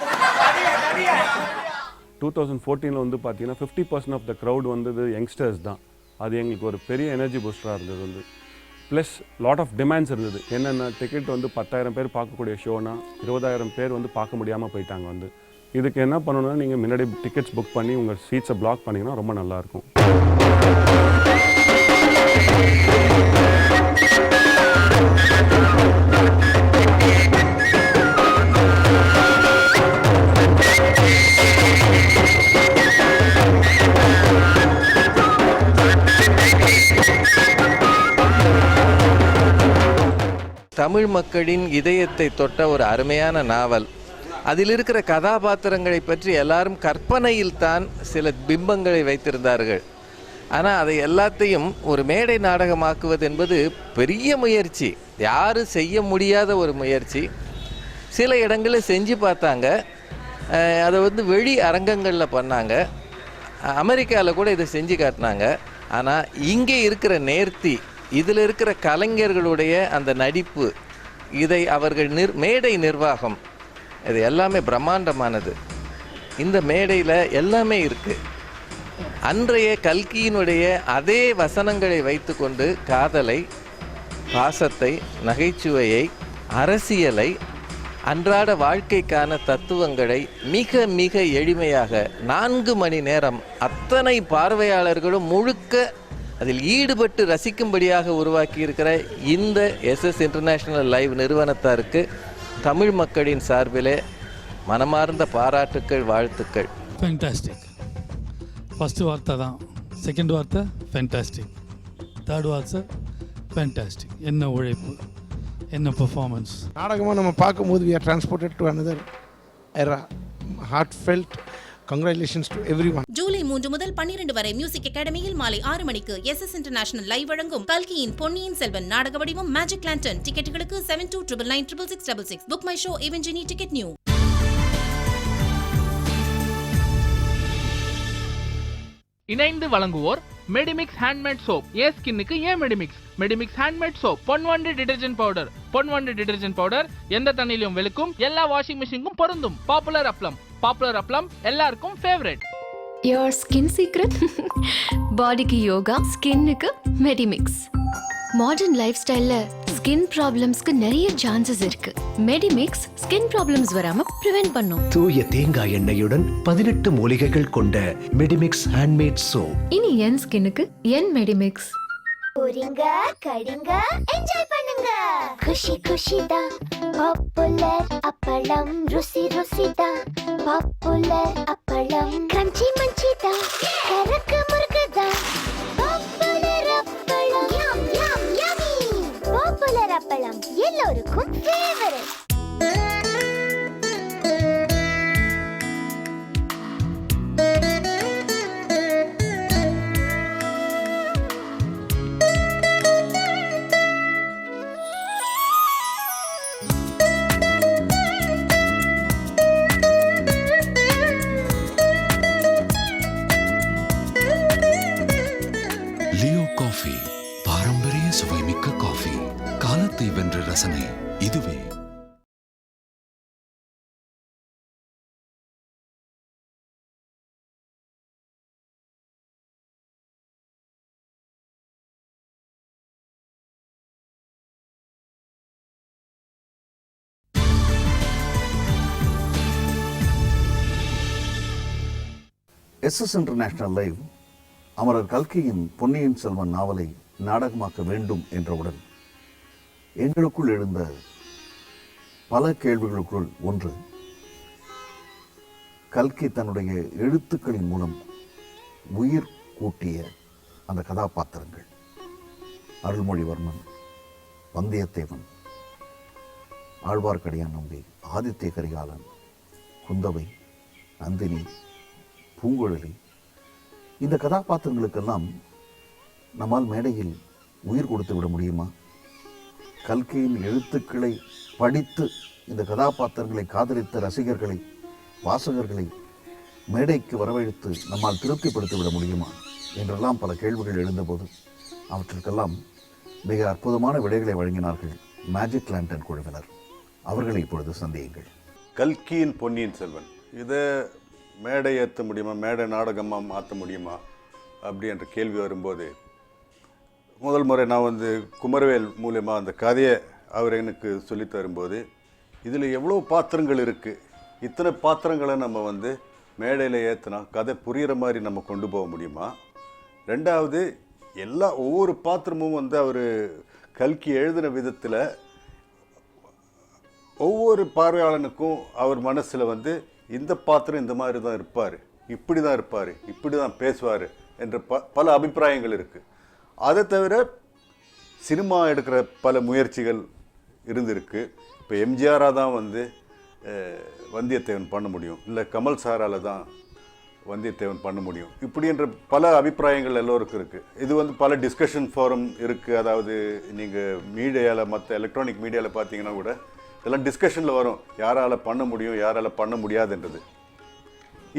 2014 வந்து பார்த்தீங்கன்னா 50% ஆஃப் த க்ரௌட் வந்தது யங்ஸ்டர்ஸ் தான். அது எங்களுக்கு ஒரு பெரிய எனர்ஜி பூஸ்டராக இருந்தது வந்து. ப்ளஸ் லாட் ஆஃப் டிமாண்ட்ஸ் இருந்தது. என்னென்ன டிக்கெட் வந்து 10,000 பேர் பார்க்கக்கூடிய ஷோனா 20,000 பேர் வந்து பார்க்க முடியாமல் போயிட்டாங்க வந்து. இதுக்கு என்ன பண்ணணும்னா நீங்கள் முன்னாடி டிக்கெட்ஸ் புக் பண்ணி உங்கள் சீட்ஸை பிளாக் பண்ணிங்கன்னா ரொம்ப நல்லாயிருக்கும். தமிழ் மக்களின் இதயத்தை தொட்ட ஒரு அருமையான நாவல். அதில் இருக்கிற கதாபாத்திரங்களை பற்றி எல்லாரும் கற்பனையில் தான் சில பிம்பங்களை வைத்திருந்தார்கள். ஆனால் அதை எல்லாத்தையும் ஒரு மேடை நாடகமாக்குவது என்பது பெரிய முயற்சி, யாரும் செய்ய முடியாத ஒரு முயற்சி. சில இடங்களில் செஞ்சு பார்த்தாங்க, அதை வந்து வெளி அரங்கங்களில் பண்ணாங்க, அமெரிக்காவில் கூட இதை செஞ்சு காட்டினாங்க. ஆனால் இங்கே இருக்கிற நேர்த்தி, இதில் இருக்கிற கலைஞர்களுடைய அந்த நடிப்பு, இதை அவர்கள் மேடை நிர்வாகம், இது எல்லாமே பிரம்மாண்டமானது. இந்த மேடையில் எல்லாமே இருக்குது. அன்றைய கல்கியினுடைய அதே வசனங்களை வைத்துக்கொண்டு காதலை, பாசத்தை, நகைச்சுவையை, அரசியலை, அன்றாட வாழ்க்கைக்கான தத்துவங்களை மிக மிக எளிமையாக 4 மணி நேரம் அத்தனை பார்வையாளர்களும் முழுக்க அதில் ஈடுபட்டு ரசிக்கும்படியாக உருவாக்கி இருக்கிற இந்த எஸ்எஸ் இன்டர்நேஷ்னல் லைவ் நிறுவனத்தாருக்கு தமிழ் மக்களின் சார்பிலே மனமார்ந்த பாராட்டுக்கள், வாழ்த்துக்கள். ஃபேண்டாஸ்டிக். ஃபஸ்ட்டு வார்த்தை தான், செகண்ட் வார்த்தை ஃபேண்டாஸ்டிக், தேர்ட் வார்த்தை ஃபேண்டாஸ்டிக். என்ன உழைப்பு, என்ன பெர்ஃபார்மன்ஸ். நாடகமாக நம்ம பார்க்கும்போது we are transported to another era. Heartfelt congratulations to everyone. July 3 முதல் 12 வரை மியூசிக் அகாடமியில் மாலை 6 மணிக்கு எஸ்எஸ் இன்டர்நேஷனல் லைவ் வழங்கும் கல்கியின் பொன்னியின் செல்வன் நாடக வடிவம் மேஜிக் லேண்டன். டிக்கெட்டுகளுக்கு 72999666. புக் மை ஷோ இவென்ஜினி டிக்கெட் நியூ. இணைந்து வழங்குவோர் மெடிமிக்ஸ் ஹேண்ட்மேட் சோப். ஏன் ஸ்கின்னுக்கு ஏன் Medimix? Medimix handmade soap, Ponvandu detergent powder. Ponvandu detergent powder எந்த தண்ணியிலும் வெளுக்கும், எல்லா வாஷிங் மிஷினுக்கும் பொருந்தும். பாப்புலர் அப்ளம். பாப்புலர் அப்ளம் எல்லாருக்கும் ஃபேவரட். Your skin secret? பாடிக்கு யோகா, ஸ்கின்னுக்கு மெடிமிக்ஸ். மாடர்ன் லைஃப் ஸ்டைல்ல ஸ்கின் ப்ராப்ளம்ஸ்க்கு நிறைய சான்சஸ் இருக்கு. மெடிமிக்ஸ் ஸ்கின் ப்ராப்ளம்ஸ் வராம பிரிவென்ட் பண்ணும். தூய தேங்காய் எண்ணெயுடன் 18 மூலிகைகள் கொண்ட மெடிமிக்ஸ் ஹேண்ட்மேட் சோப். இனி என் ஸ்கின்னுக்கு என் மெடிமிக்ஸ். போறீங்க கடிங்க என்ஜாய் பண்ணுங்க. குஷி குஷி தான் பாப்புலர் அப்பளம். ருசி ருசி தான் பாப்புலர் அப்பளம். கிரன்ச்சி மஞ்சி தான் கரக்கு முறுக்கு தான் பாப்புலர் அப்பளம். யம் யம் யம்மி. பாப்புலர் அப்பளம் எல்லோருக்கும் ஃபேவரட். லியோ காஃபி, பாரம்பரிய சுவைமிக்க காஃபி, காலத்தை வென்ற ரசனை இதுவே. எஸ்எஸ் இன்டர்நேஷனல் லைவ் அமரர் கல்கியின் பொன்னியின் செல்வன் நாவலை நாடகமாக்க வேண்டும் என்றவுடன் எங்களுக்குள் எழுந்த பல கேள்விகளுக்குள் ஒன்று, கல்கி தன்னுடைய எழுத்துக்களின் மூலம் உயிர் கூட்டிய அந்த கதாபாத்திரங்கள், அருள்மொழிவர்மன், வந்தியத்தேவன், ஆழ்வார்க்கடியான் நம்பி, ஆதித்ய கரிகாலன், குந்தவை, நந்தினி, பூங்குழலி, இந்த கதாபாத்திரங்களுக்கெல்லாம் நம்மால் மேடையில் உயிர் கொடுத்து விட முடியுமா? கல்கியின் எழுத்துக்களை படித்து இந்த கதாபாத்திரங்களை காதலித்த ரசிகர்களை, வாசகர்களை மேடைக்கு வரவழைத்து நம்மால் திருப்திப்படுத்தி விட முடியுமா என்றெல்லாம் பல கேள்விகள் எழுந்தபோது அவற்றிற்கெல்லாம் மிக அற்புதமான விடைகளை வழங்கினார்கள் மேஜிக் லேண்டன் குழுவினர். அவர்களை இப்பொழுது சந்தியுங்கள். கல்கியின் பொன்னியின் செல்வன் இதை மேடை ஏற்ற முடியுமா, மேடை நாடகமாக மாற்ற முடியுமா அப்படி என்ற கேள்வி வரும்போது, முதல் முறை நான் குமரவேல் மூலமாக அந்த கதையை அவர் எனக்கு சொல்லி தரும்போது, இதில் எவ்வளோ பாத்திரங்கள் இருக்குது, இத்தனை பாத்திரங்களை நம்ம மேடையில் ஏற்றினா கதை புரிகிற மாதிரி நம்ம கொண்டு போக முடியுமா? ரெண்டாவது, ஒவ்வொரு பாத்திரமும் அவர் கல்கி எழுதின விதத்தில் ஒவ்வொரு பார்வையாளனுக்கும் அவர் மனசில் இந்த பாத்திரம் இந்த மாதிரி தான் இருப்பார், இப்படி தான் இருப்பார், இப்படி தான் பேசுவார் என்ற பல அபிப்பிராயங்கள் இருக்குது. அதை தவிர சினிமா எடுக்கிற பல முயற்சிகள் இருந்திருக்கு. இப்போ எம்ஜிஆராக தான் வந்தியத்தேவன் பண்ண முடியும், இல்லை கமல் சாரால் தான் வந்தியத்தேவன் பண்ண முடியும், இப்படி என்ற பல அபிப்பிராயங்கள் எல்லோருக்கும் இருக்குது. இது பல டிஸ்கஷன் ஃபோரம் இருக்குது. அதாவது நீங்கள் மீடியாவில், மற்ற எலக்ட்ரானிக் மீடியாவில் பார்த்தீங்கன்னா கூட இதெல்லாம் டிஸ்கஷனில் வரும், யாரால் பண்ண முடியும், யாரால் பண்ண முடியாதுன்றது.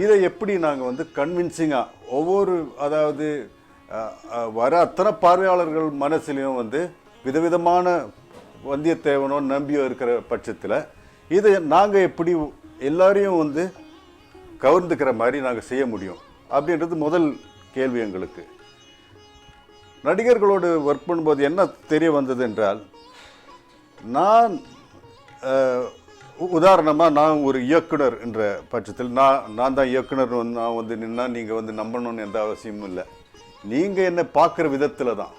இதை எப்படி நாங்கள் கன்வின்சிங்காக ஒவ்வொரு, அதாவது வர அத்தனை பார்வையாளர்கள் மனசுலையும் விதவிதமான வந்தியத்தேவனோ நம்பியோ இருக்கிற பட்சத்தில் இதை நாங்கள் எப்படி எல்லாரையும் கவர்ந்துக்கிற மாதிரி நாங்கள் செய்ய முடியும் அப்படின்றது முதல் கேள்வி எங்களுக்கு. நடிகர்களோடு ஒர்க் பண்ணும்போது என்ன தெரிய வந்தது என்றால், நான் உதாரணமாக நான் ஒரு இயக்குனர் என்ற பட்சத்தில் நான் தான் இயக்குனர் நான் நின்னால் நீங்கள் நம்பணும்னு எந்த அவசியமும் இல்லை, நீங்கள் என்ன பார்க்குற விதத்தில் தான்.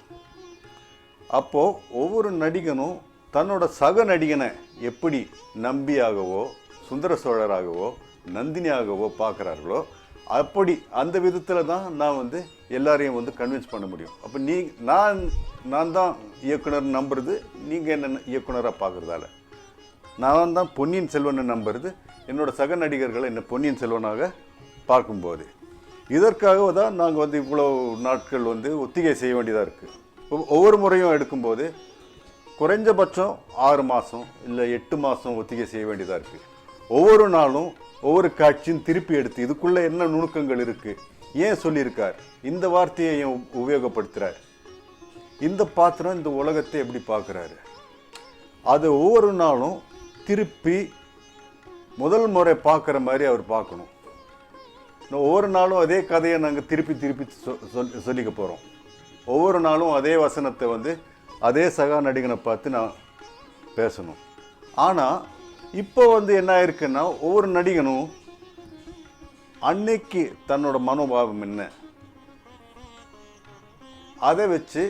அப்போது ஒவ்வொரு நடிகனும் தன்னோட சக நடிகனை எப்படி நம்பியாகவோ, சுந்தர சோழராகவோ, நந்தினியாகவோ பார்க்குறார்களோ, அப்படி அந்த விதத்தில் தான் நான் எல்லாரையும் கன்வின்ஸ் பண்ண முடியும். அப்போ நான் தான் இயக்குனர் நம்புறது, நீங்கள் என்ன இயக்குனராக பார்க்குறதால. நான் தான் பொன்னியின் செல்வனை நம்புறது, என்னோட சக நடிகர்களை என்ன பொன்னியின் செல்வனாக பார்க்கும்போது. இதற்காக தான் நாங்கள் இவ்வளோ நாட்கள் ஒத்திகை செய்ய வேண்டியதாக இருக்குது. ஒவ்வொரு முறையும் எடுக்கும்போது குறைஞ்சபட்சம் 6 மாதம் இல்லை 8 மாதம் ஒத்திகை செய்ய வேண்டியதாக இருக்குது. ஒவ்வொரு நாளும் ஒவ்வொரு காட்சியும் திருப்பி எடுத்து இதுக்குள்ளே என்ன நுணுக்கங்கள் இருக்குது, ஏன் சொல்லியிருக்கார், இந்த வார்த்தையை ஏன் உபயோகப்படுத்துகிறார், இந்த பாத்திரம் இந்த உலகத்தை எப்படி பார்க்குறாரு, அதை ஒவ்வொரு நாளும் திருப்பி முதல் முறை பார்க்குற மாதிரி அவர் பார்க்கணும். ஒவ்வொரு நாளும் அதே கதையை நாங்கள் திருப்பி திருப்பி சொல்லிக்க போகிறோம். ஒவ்வொரு நாளும் அதே வசனத்தை அதே சக நடிகனை பார்த்து நான் பேசணும். ஆனால் இப்போ வந்து என்ன ஆயிருக்குன்னா ஒவ்வொரு நடிகனும் அன்னைக்கு தன்னோட மனோபாவம் என்ன அதை வச்சு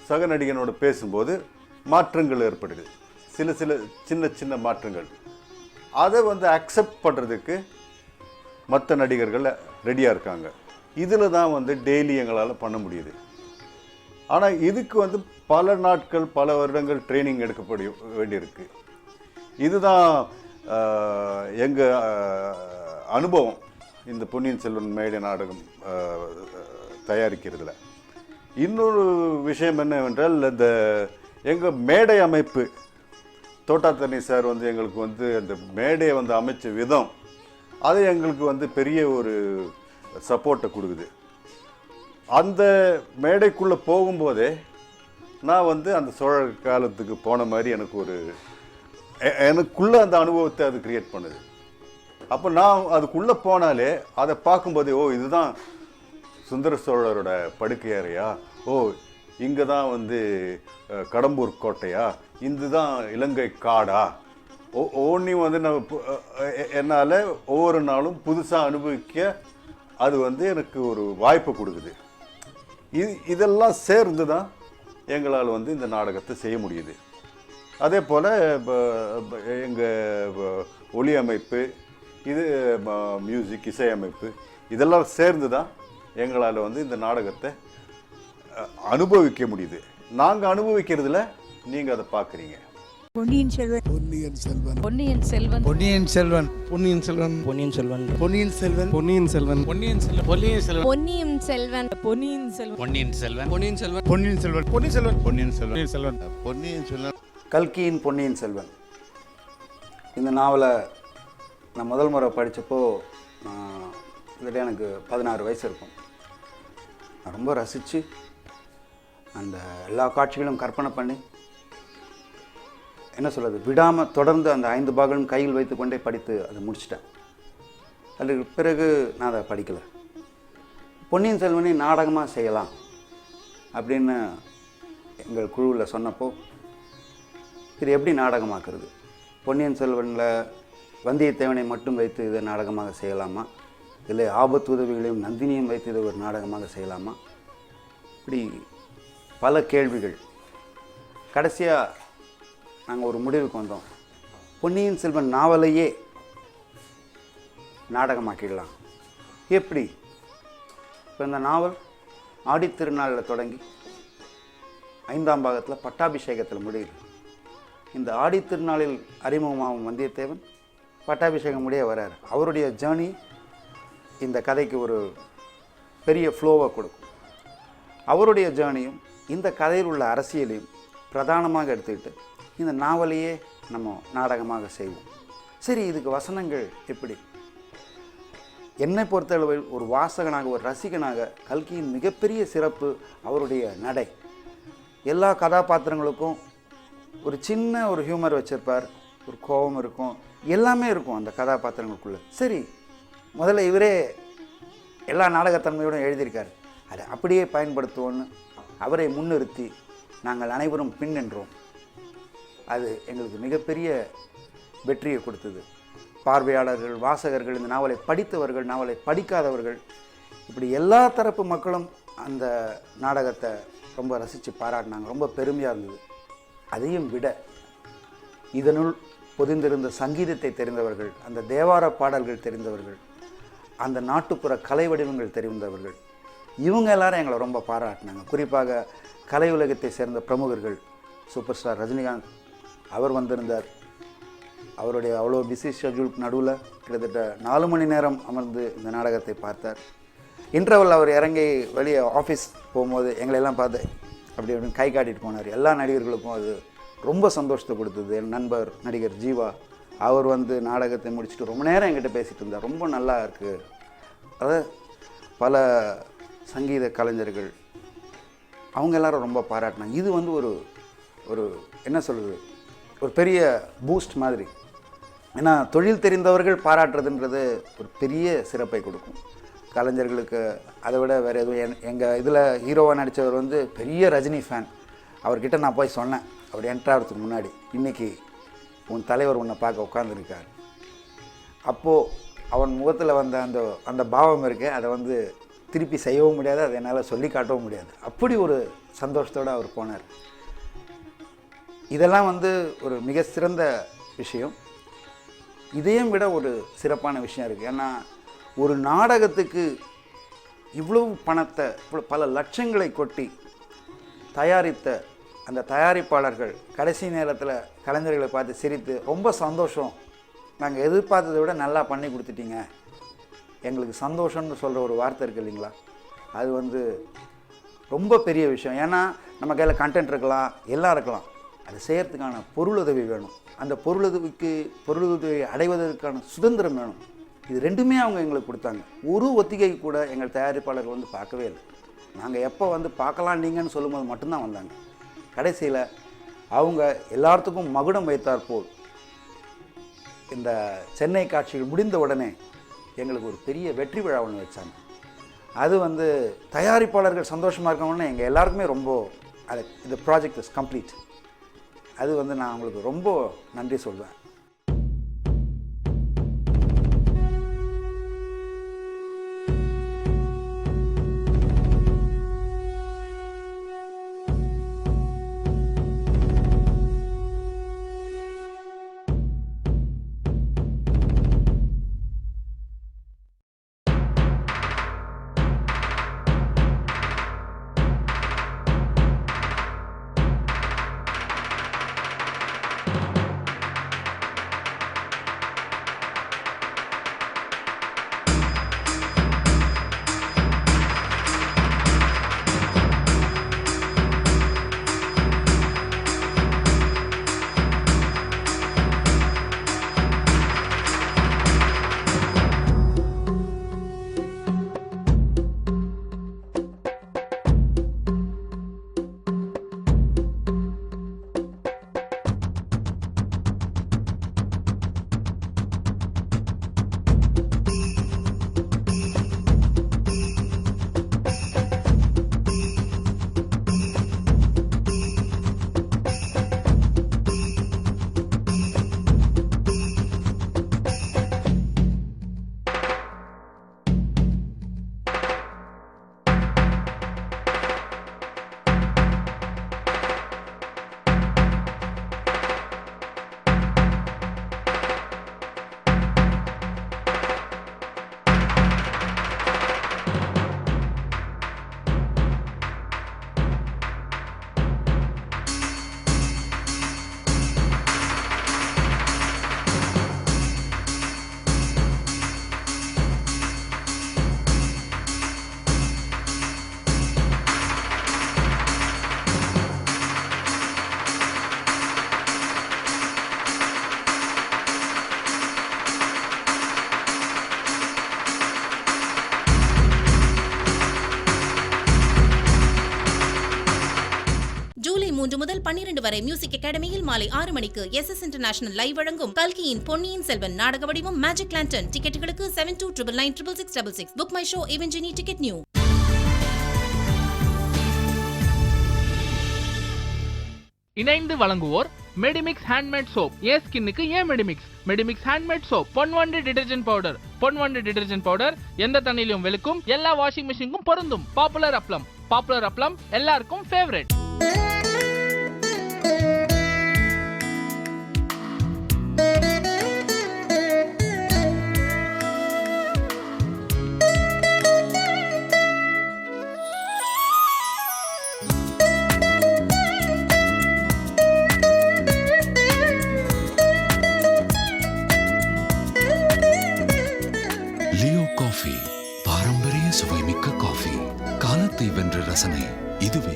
சக நடிகனோட பேசும்போது மாற்றங்கள் ஏற்படுது. சில சின்ன சின்ன மாற்றங்கள் அதை வந்து அக்செப்ட் பண்ணுறதுக்கு மற்ற நடிகர்கள் ரெடியாக இருக்காங்க. இதில் தான் வந்து டெய்லி எங்களால் பண்ண முடியுது. ஆனால் இதுக்கு வந்து பல நாட்கள் பல வருடங்கள் ட்ரைனிங் எடுக்க வேண்டியிருக்கு. இதுதான் எங்கள் அனுபவம் இந்த பொன்னியின் செல்வன் மேடை நாடகம் தயாரிக்கிறதுல. இன்னொரு விஷயம் என்னவென்றால், இந்த எங்கள் மேடை அமைப்பு தோட்டாத்தனி சார் வந்து எங்களுக்கு வந்து அந்த மேடையை வந்து அமைச்ச விதம் அது எங்களுக்கு வந்து பெரிய ஒரு சப்போர்ட்டை கொடுக்குது. அந்த மேடைக்குள்ளே போகும்போதே நான் வந்து அந்த சோழ காலத்துக்கு போன மாதிரி எனக்குள்ளே அந்த அனுபவத்தை அது கிரியேட் பண்ணுது. அப்போ நான் அதுக்குள்ளே போனாலே அதை பார்க்கும்போதே, ஓ இதுதான் சுந்தர சோழரோட படுக்கை அறையா, ஓ இங்கே தான் வந்து கடம்பூர் கோட்டையா, இதுதான் இலங்கை காடா, ஒன்றையும் வந்து என்னால் ஒவ்வொரு நாளும் புதுசாக அனுபவிக்க அது வந்து எனக்கு ஒரு வாய்ப்பு கொடுக்குது. இதெல்லாம் சேர்ந்து தான் எங்களால் வந்து இந்த நாடகத்தை செய்ய முடியுது. அதே போல் எங்கள் ஒலி அமைப்பு, இது மியூசிக் இசையமைப்பு, இதெல்லாம் சேர்ந்து தான் எங்களால் வந்து இந்த நாடகத்தை அனுபவிக்க முடியுது. நாங்கள் அனுபவிக்கிறதுல நீங்கள் அதை பார்க்குறீங்க. பொன்னியின் செல்வன், பொன்னியின் செல்வன், பொன்னியின் செல்வன், பொன்னியின் செல்வன், பொன்னியின் செல்வன், பொன்னியின் செல்வன், பொன்னியின் செல்வன், பொன்னியின் செல்வன், பொன்னியின் செல்வன், பொன்னியின் செல்வன், பொன்னியின் செல்வன், பொன்னியின் செல்வன், பொன்னியின் செல்வன், பொன்னியின் செல்வன், பொன்னியின் செல்வன், பொன்னியின் செல்வன், பொன்னியின் செல்வன், பொன்னியின் செல்வன். கல்கியின் பொன்னியின் செல்வன் இந்த நாவலை நான் முதல் முறை படித்தப்போ கிட்டத்தட்ட எனக்கு 16 வயசு இருக்கும். நான் ரொம்ப ரசித்து அந்த எல்லா காட்சிகளும் கற்பனை பண்ணி என்ன சொல்கிறது விடாமல் தொடர்ந்து அந்த 5 பாகங்களும் கையில் வைத்து கொண்டே படித்து அதை முடிச்சிட்டேன். அதுக்கு பிறகு நான் அதை படிக்கலை. பொன்னியின் செல்வனை நாடகமாக செய்யலாம் அப்படின்னு எங்கள் குழுவில் சொன்னப்போ, இது எப்படி நாடகமாக்குறது, பொன்னியின் செல்வனில் வந்தியத்தேவனை மட்டும் வைத்து இதை நாடகமாக செய்யலாமா, இல்லை ஆபத்து உதவிகளையும் நந்தினியும் வைத்து இதை ஒரு நாடகமாக செய்யலாமா, இப்படி பல கேள்விகள். கடைசியாக நாங்கள் ஒரு முடிவுக்கு வந்தோம். பொன்னியின் செல்வன் நாவலையே நாடகமாக்கிடலாம். எப்படி? இப்போ இந்த நாவல் ஆடித்திருநாளில் தொடங்கி 5ஆம் பாகத்தில் பட்டாபிஷேகத்தில் முடியுது. இந்த ஆடித்திருநாளில் அறிமுகமாகும் வந்தியத்தேவன் பட்டாபிஷேகம் முடிய வர்றார். அவருடைய ஜேர்னி இந்த கதைக்கு ஒரு பெரிய ஃப்ளோவை கொடுக்கும். அவருடைய ஜேர்னியும் இந்த கதையில் உள்ள அரசியலையும் பிரதானமாக எடுத்துக்கிட்டு இந்த நாவலையே நம்ம நாடகமாக செய்வோம். சரி, இதுக்கு வசனங்கள் எப்படி? என்னை பொறுத்தளவில் ஒரு வாசகனாக, ஒரு ரசிகனாக கல்கியின் மிகப்பெரிய சிறப்பு அவருடைய நடை. எல்லா கதாபாத்திரங்களுக்கும் ஒரு சின்ன ஒரு ஹியூமர் வச்சுருப்பார், ஒரு கோபம் இருக்கும், எல்லாமே இருக்கும் அந்த கதாபாத்திரங்களுக்குள்ளே. சரி, முதல்ல இவரே எல்லா நாடகத்தன்மையோடும் எழுதியிருக்கார், அதை அப்படியே பயன்படுத்துவோன்னு அவரை முன்னிறுத்தி நாங்கள் அனைவரும் பின் நின்றோம். அது எங்களுக்கு மிகப்பெரிய வெற்றியை கொடுத்தது. பார்வையாளர்கள், வாசகர்கள், இந்த நாவலை படித்தவர்கள், நாவலை படிக்காதவர்கள், இப்படி எல்லா தரப்பு மக்களும் அந்த நாடகத்தை ரொம்ப ரசித்து பாராட்டினாங்க. ரொம்ப பெருமையாக இருந்தது. அதையும் விட இதனுள் பொதிந்திருந்த சங்கீதத்தை தெரிந்தவர்கள், அந்த தேவார பாடல்கள் தெரிந்தவர்கள், அந்த நாட்டுப்புற கலை வடிவங்கள் தெரிந்தவர்கள், இவங்க எல்லாரும் எங்களை ரொம்ப பாராட்டினாங்க. குறிப்பாக கலை உலகத்தை சேர்ந்த பிரமுகர்கள், சூப்பர் ஸ்டார் ரஜினிகாந்த் அவர் வந்திருந்தார். அவருடைய அவ்வளோ பிஸி ஷெட்யூலுக்கு நடுவில் கிட்டத்தட்ட 4 மணி நேரம் அமர்ந்து இந்த நாடகத்தை பார்த்தார். இன்டர்வல் அவர் இறங்கி வெளியே ஆஃபீஸ் போகும்போது எங்களெல்லாம் பார்த்து அப்படி அப்படின்னு கை காட்டிட்டு போனார். எல்லா நடிகர்களுக்கும் அது ரொம்ப சந்தோஷத்தை கொடுத்தது. என் நண்பர் நடிகர் ஜீவா அவர் வந்து நாடகத்தை முடிச்சுட்டு ரொம்ப நேரம் என்கிட்ட பேசிகிட்டு இருந்தார். ரொம்ப நல்லா இருக்குது. அதாவது பல சங்கீத கலைஞர்கள் அவங்க எல்லாரும் ரொம்ப பாராட்டினாங்க. இது வந்து ஒரு என்ன சொல்கிறது, ஒரு பெரிய பூஸ்ட் மாதிரி. ஏன்னா தொழில் தெரிந்தவர்கள் பாராட்டுறதுன்றது ஒரு பெரிய சிறப்பை கொடுக்கும் கலைஞர்களுக்கு. அதை விட வேறு எதுவும் எங்கள் இதில் ஹீரோவாக நடித்தவர் வந்து பெரிய ரஜினி ஃபேன். அவர்கிட்ட நான் போய் சொன்னேன், அவர் என்ட்ரு ஆகிறதுக்கு முன்னாடி, இன்றைக்கி உன் தலைவர் உன்னை பார்க்க உட்காந்துருக்கார். அப்போது அவன் முகத்தில் வந்த அந்த பாவம் இருக்கு, அதை வந்து திருப்பி செய்யவும் முடியாது, அதை என்னால் சொல்லி காட்டவும் முடியாது. அப்படி ஒரு சந்தோஷத்தோடு அவர் போனார். இதெல்லாம் வந்து ஒரு மிக சிறந்த விஷயம். இதையும் விட ஒரு சிறப்பான விஷயம் இருக்குது. ஏன்னா ஒரு நாடகத்துக்கு இவ்வளவு பணத்தை பல லட்சங்களை கொட்டி தயாரித்த அந்த தயாரிப்பாளர்கள் கடைசி நேரத்தில் கலைஞர்களை பார்த்து சிரித்து, ரொம்ப சந்தோஷம், நாங்கள் எதிர்பார்த்ததை விட நல்லா பண்ணி கொடுத்துட்டீங்க, எங்களுக்கு சந்தோஷம்னு சொல்கிற ஒரு வார்த்தை இருக்குது இல்லைங்களா, அது வந்து ரொம்ப பெரிய விஷயம். ஏன்னா நம்ம கையில் கண்டென்ட் இருக்கலாம், எல்லாம் இருக்கலாம், அது செய்கிறதுக்கான பொருளுதவி வேணும். அந்த பொருளுதவி அடைவதற்கான சுதந்திரம் வேணும். இது ரெண்டுமே அவங்க எங்களுக்கு கொடுத்தாங்க. ஒரு ஒத்திகை கூட எங்கள் தயாரிப்பாளர்கள் வந்து பார்க்கவே இல்லை. நாங்கள் எப்போ வந்து பார்க்கலாம் நீங்கன்னு சொல்லும்போது மட்டும்தான் வந்தாங்க. கடைசியில் அவங்க எல்லாத்துக்கும் மகுடம் வைத்தார் போல் இந்த சென்னை காட்சிகள் முடிந்த உடனே எங்களுக்கு ஒரு பெரிய வெற்றி விழா ஒன்று வச்சாங்க. அது வந்து தயாரிப்பாளர்கள் சந்தோஷமாக இருக்கணும்னு எங்கள் எல்லாருக்குமே ரொம்ப இந்த ப்ராஜெக்ட் இஸ் கம்ப்ளீட். அது வந்து நான் அவங்களுக்கு ரொம்ப நன்றி சொல்வேன். ஜூலை 3 முதல் 12 வரை மியூசிக் அகாடமியில் மாலை 6 மணிக்கு SS இன்டர்நேஷனல் லைவ் வழங்கும் கல்கியின் பொன்னியின் செல்வன் நாடக வடிவம் மேஜிக் லேண்டன். டிக்கெட்டுகளுக்கு 72999666. புக் மை ஷோ இவென்ஜினி டிக்கெட் நியூ. இணைந்து வழங்குவோர் மெடிமிக்ஸ் ஹேண்ட்மேட் சோப். ஏ ஸ்கின்னுக்கு ஏன் Medimix? Medimix handmade soap, Ponvandu detergent powder. Ponvandu detergent powder எந்த தண்ணியிலும் வெளுக்கும், எல்லா வாஷிங் மிஷினுக்கும் பொருந்தும். பாப்புலர் அப்பளம். பாப்புலர் அப்பளம் எல்லாருக்கும் ஃபேவரட். லியோ காஃபி, பாரம்பரிய சுவைமிக்க காஃபி, காலத்தை வென்ற ரசனை இதுவே.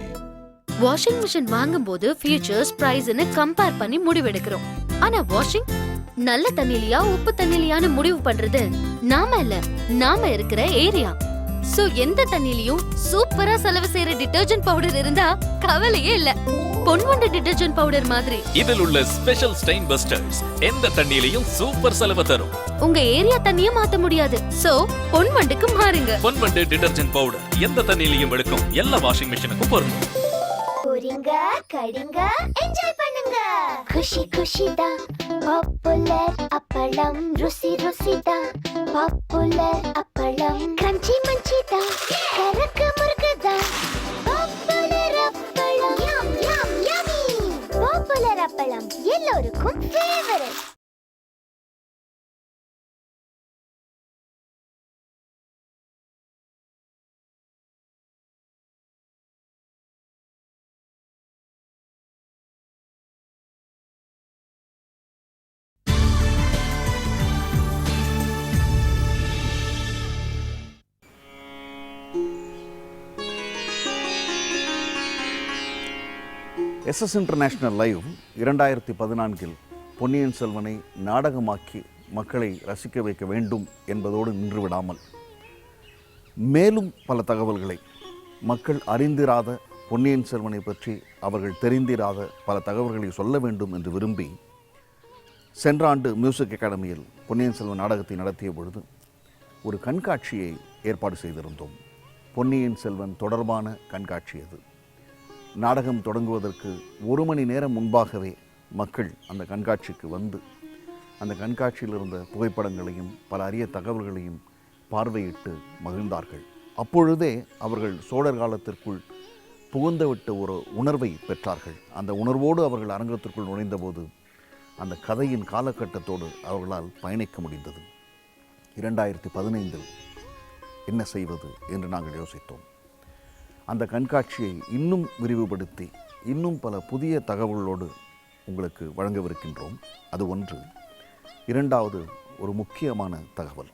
வாஷிங் மிஷின் வாங்கும்போது ஃபீச்சர்ஸ், பிரைஸ்னு கம்பேர் பண்ணி முடிவெடுக்கிறோம். ஆனா வாஷிங் நல்ல தண்ணிலியா உப்பு தண்ணிலியான்னு முடிவு பண்றது நாம இருக்கிற ஏரியா. சோ எந்த தண்ணிலையும் சூப்பரா செலவு செய்யற டிடர்ஜென்ட் பவுடர் இருந்தா கவலையே இல்ல. பொன்வண்டு டிடர்ஜென்ட் பவுடர் மாதிரி இதில் உள்ள ஸ்பெஷல் ஸ்டெயின் பஸ்டர்ஸ் எந்த தண்ணியிலையும் சூப்பர் செலவு தரும். உங்க ஏரியா தண்ணியை மாத்த முடியாது. சோ பொன்வண்டுக்கு மாறுங்க. பொன்வண்டு டிடர்ஜென்ட் பவுடர் எந்த தண்ணியிலையும் எடுக்கும், எல்லா வாஷிங் மிஷினுக்கும் பொருந்தும். ஓரிங்க கடிங்க என்ஜாய் பண்ணுங்க. குஷி குஷி தான் பாப்புலர் அப்பளம், ருசி ருசி தான் பாப்புலர் அப்பளம், கிரன்ச்சி மஞ்சி தான் கரக்கு முறுக்கு தான் பாப்புலர் அப்பளம். யம் யம் யம்மி. பாப்புலர் அப்பளம் எல்லோருக்கும் ஃபேவரட். எஸ்எஸ் இன்டர்நேஷ்னல் லைவ் 2014 பொன்னியின் செல்வனை நாடகமாக்கி மக்களை ரசிக்க வைக்க வேண்டும் என்பதோடு நின்றுவிடாமல் மேலும் பல தகவல்களை மக்கள் அறிந்திராத பொன்னியின் செல்வனை பற்றி அவர்கள் தெரிந்திராத பல தகவல்களை சொல்ல வேண்டும் என்று விரும்பி சென்ற ஆண்டு மியூசிக் அகாடமியில் பொன்னியின் செல்வன் நாடகத்தை நடத்திய பொழுது ஒரு கண்காட்சியை ஏற்பாடு செய்திருந்தோம். பொன்னியின் செல்வன் தொடர்பான கண்காட்சி அது. நாடகம் தொடங்குவதற்கு 1 மணி நேரம் முன்பாகவே மக்கள் அந்த கண்காட்சிக்கு வந்து அந்த கண்காட்சியில் இருந்த புகைப்படங்களையும் பல அரிய தகவல்களையும் பார்வையிட்டு மகிழ்ந்தார்கள். அப்பொழுதே அவர்கள் சோழர் காலத்திற்குள் புகுந்துவிட்ட ஒரு உணர்வை பெற்றார்கள். அந்த உணர்வோடு அவர்கள் அரங்கத்திற்குள் நுழைந்தபோது அந்த கதையின் காலகட்டத்தோடு அவர்களால் பயணிக்க முடிந்தது. 2015 என்ன செய்வது என்று நாங்கள் யோசித்தோம். அந்த கண்காட்சியை இன்னும் விரிவுபடுத்தி இன்னும் பல புதிய தகவல்களோடு உங்களுக்கு வழங்கவிருக்கின்றோம். அது ஒன்று. இரண்டாவது ஒரு முக்கியமான தகவல்.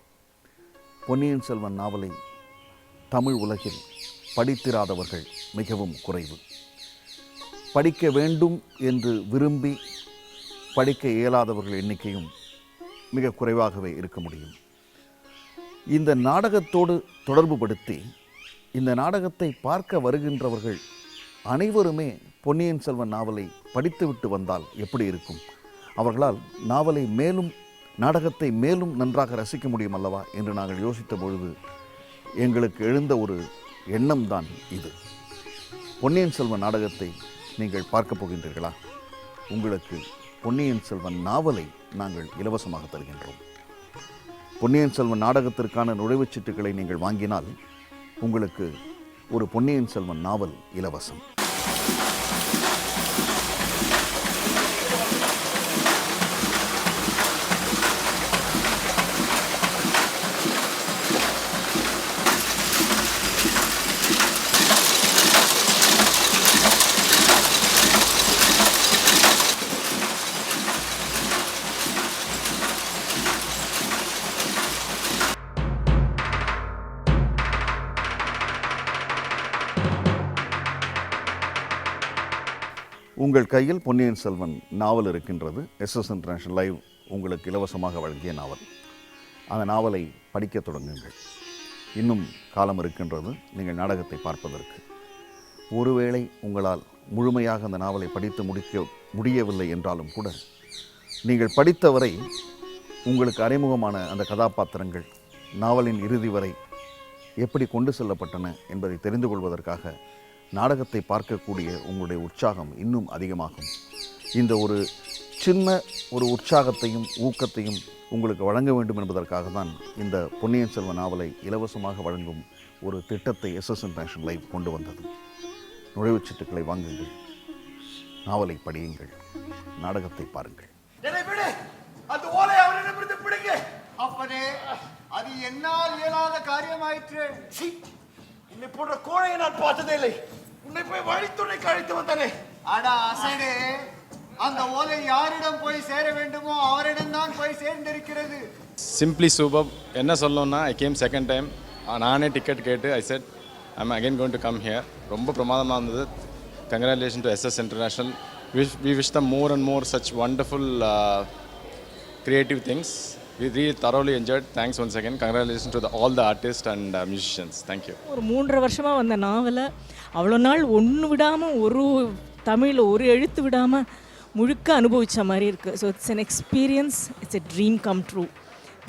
பொன்னியின் செல்வன் நாவலை தமிழ் உலகில் படித்திராதவர்கள் மிகவும் குறைவு. படிக்க வேண்டும் என்று விரும்பி படிக்க இயலாதவர்கள் எண்ணிக்கையும் மிக குறைவாகவே இருக்க முடியும். இந்த நாடகத்தோடு தொடர்புபடுத்தி இந்த நாடகத்தை பார்க்க வருகின்றவர்கள் அனைவருமே பொன்னியின் செல்வன் நாவலை படித்துவிட்டு வந்தால் எப்படி இருக்கும்? அவர்களால் நாவலை மேலும் நாடகத்தை மேலும் நன்றாக ரசிக்க முடியும் அல்லவா என்று நாங்கள் யோசித்த பொழுது எங்களுக்கு எழுந்த ஒரு எண்ணம் தான் இது. பொன்னியின் செல்வன் நாடகத்தை நீங்கள் பார்க்க போகின்றீர்களா? உங்களுக்கு பொன்னியின் செல்வன் நாவலை நாங்கள் இலவசமாக தருகின்றோம். பொன்னியின் செல்வன் நாடகத்திற்கான நுழைவுச்சீட்டுகளை நீங்கள் வாங்கினால் உங்களுக்கு ஒரு பொன்னியின் செல்வன் நாவல் இலவசம். உங்கள் கையில் பொன்னியின் செல்வன் நாவல் இருக்கின்றது. எஸ்எஸ் இன்டர்நேஷ்னல் லைவ் உங்களுக்கு இலவசமாக வழங்கிய நாவல். அந்த நாவலை படிக்க தொடங்குங்கள். இன்னும் காலம் இருக்கின்றது நீங்கள் நாடகத்தை பார்ப்பதற்கு. ஒருவேளை உங்களால் முழுமையாக அந்த நாவலை படித்து முடியவில்லை என்றாலும் கூட நீங்கள் படித்தவரை உங்களுக்கு அறிமுகமான அந்த கதாபாத்திரங்கள் நாவலின் இறுதி வரை எப்படி கொண்டு செல்லப்பட்டன என்பதை தெரிந்து கொள்வதற்காக நாடகத்தை பார்க்கக்கூடிய உங்களுடைய உற்சாகம் இன்னும் அதிகமாகும். இந்த ஒரு சின்ன ஒரு உற்சாகத்தையும் ஊக்கத்தையும் உங்களுக்கு வழங்க வேண்டும் என்பதற்காக தான் இந்த பொன்னியின் செல்வன் நாவலை இலவசமாக வழங்கும் ஒரு திட்டத்தை எஸ்எஸ் இன்டர்நேஷ்னல் லைவ் கொண்டு வந்தது. நுழைவுச்சீட்டுகளை வாங்குங்கள், நாவலை படியுங்கள், நாடகத்தை பாருங்கள். அந்த ஓலை அவரிடமிருந்து பிடிங்க. அப்பனே, அது என்னால் இயலாத காரியமாயிற்று. உன்னை போன்ற கோழையை நான் பார்த்ததே இல்லை. உன்னை போய் வழித்துணைக்கு அழைத்து வந்தனே. அடா அசடே, அந்த ஓலை யாரிடம் போய் சேர வேண்டுமோ அவரிடம் தான் போய் சேர்ந்திருக்கிறது. Simply super. என்ன சொல்லணும்னா, ஐ கேம் செகண்ட் டைம். நானே டிக்கெட் கேட்டு ஐ set I am again going to come here. ரொம்ப பிரமாதமாக இருந்தது. Congratulation to SS international. We wish them more and more such wonderful creative things. We really thoroughly enjoyed. Thanks once again. Congratulations to all the artists and musicians. Thank you. ஒரு 3.5 வருஷமாக வந்த நாவலை அவ்வளோ நாள் ஒன்று விடாமல் ஒரு தமிழில் ஒரு எழுத்து விடாமல் முழுக்க அனுபவித்த மாதிரி இருக்குது. So it's an experience. It's a dream come true.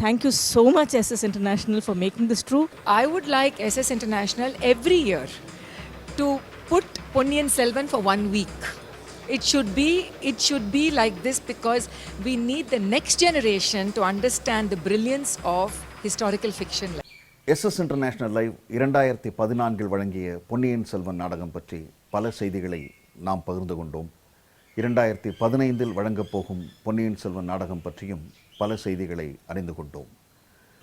Thank you so much SS International for making this true. I would like SS International every year to put Ponniyin Selvan for 1 week. It should be like this because we need the next generation to understand the brilliance of historical fiction. SS international live 2014 வழங்கிய பொன்னியின் செல்வன் நாடகம் பற்றி பல செய்திகளை நாம் பகிர்ந்து கொண்டோம். 2015 வழங்கப் போகும் பொன்னியின் செல்வன் நாடகம் பற்றியும் பல செய்திகளை அறிந்து கொண்டோம்.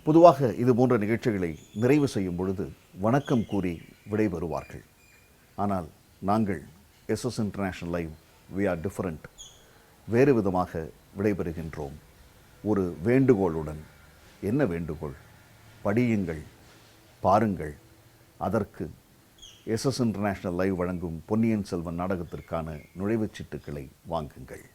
பொதுவாக இது போன்ற நிகழ்ச்சிகளை நிறைவு செய்யும் பொழுது வணக்கம் கூறி விடைபெறுவார்கள். ஆனால் நாங்கள் SS international live we are different. வேறு விதமாக விடைபெறுகின்றோம். ஒரு வேண்டுகோளுடன். என்ன வேண்டுகோள்? படியுங்கள், பாருங்கள். அதற்கு எஸ்எஸ் இன்டர்நேஷனல் லைவ் வழங்கும் பொன்னியின் செல்வன் நாடகத்திற்கான நுழைவுச் சீட்டுக்களை வாங்குங்கள்.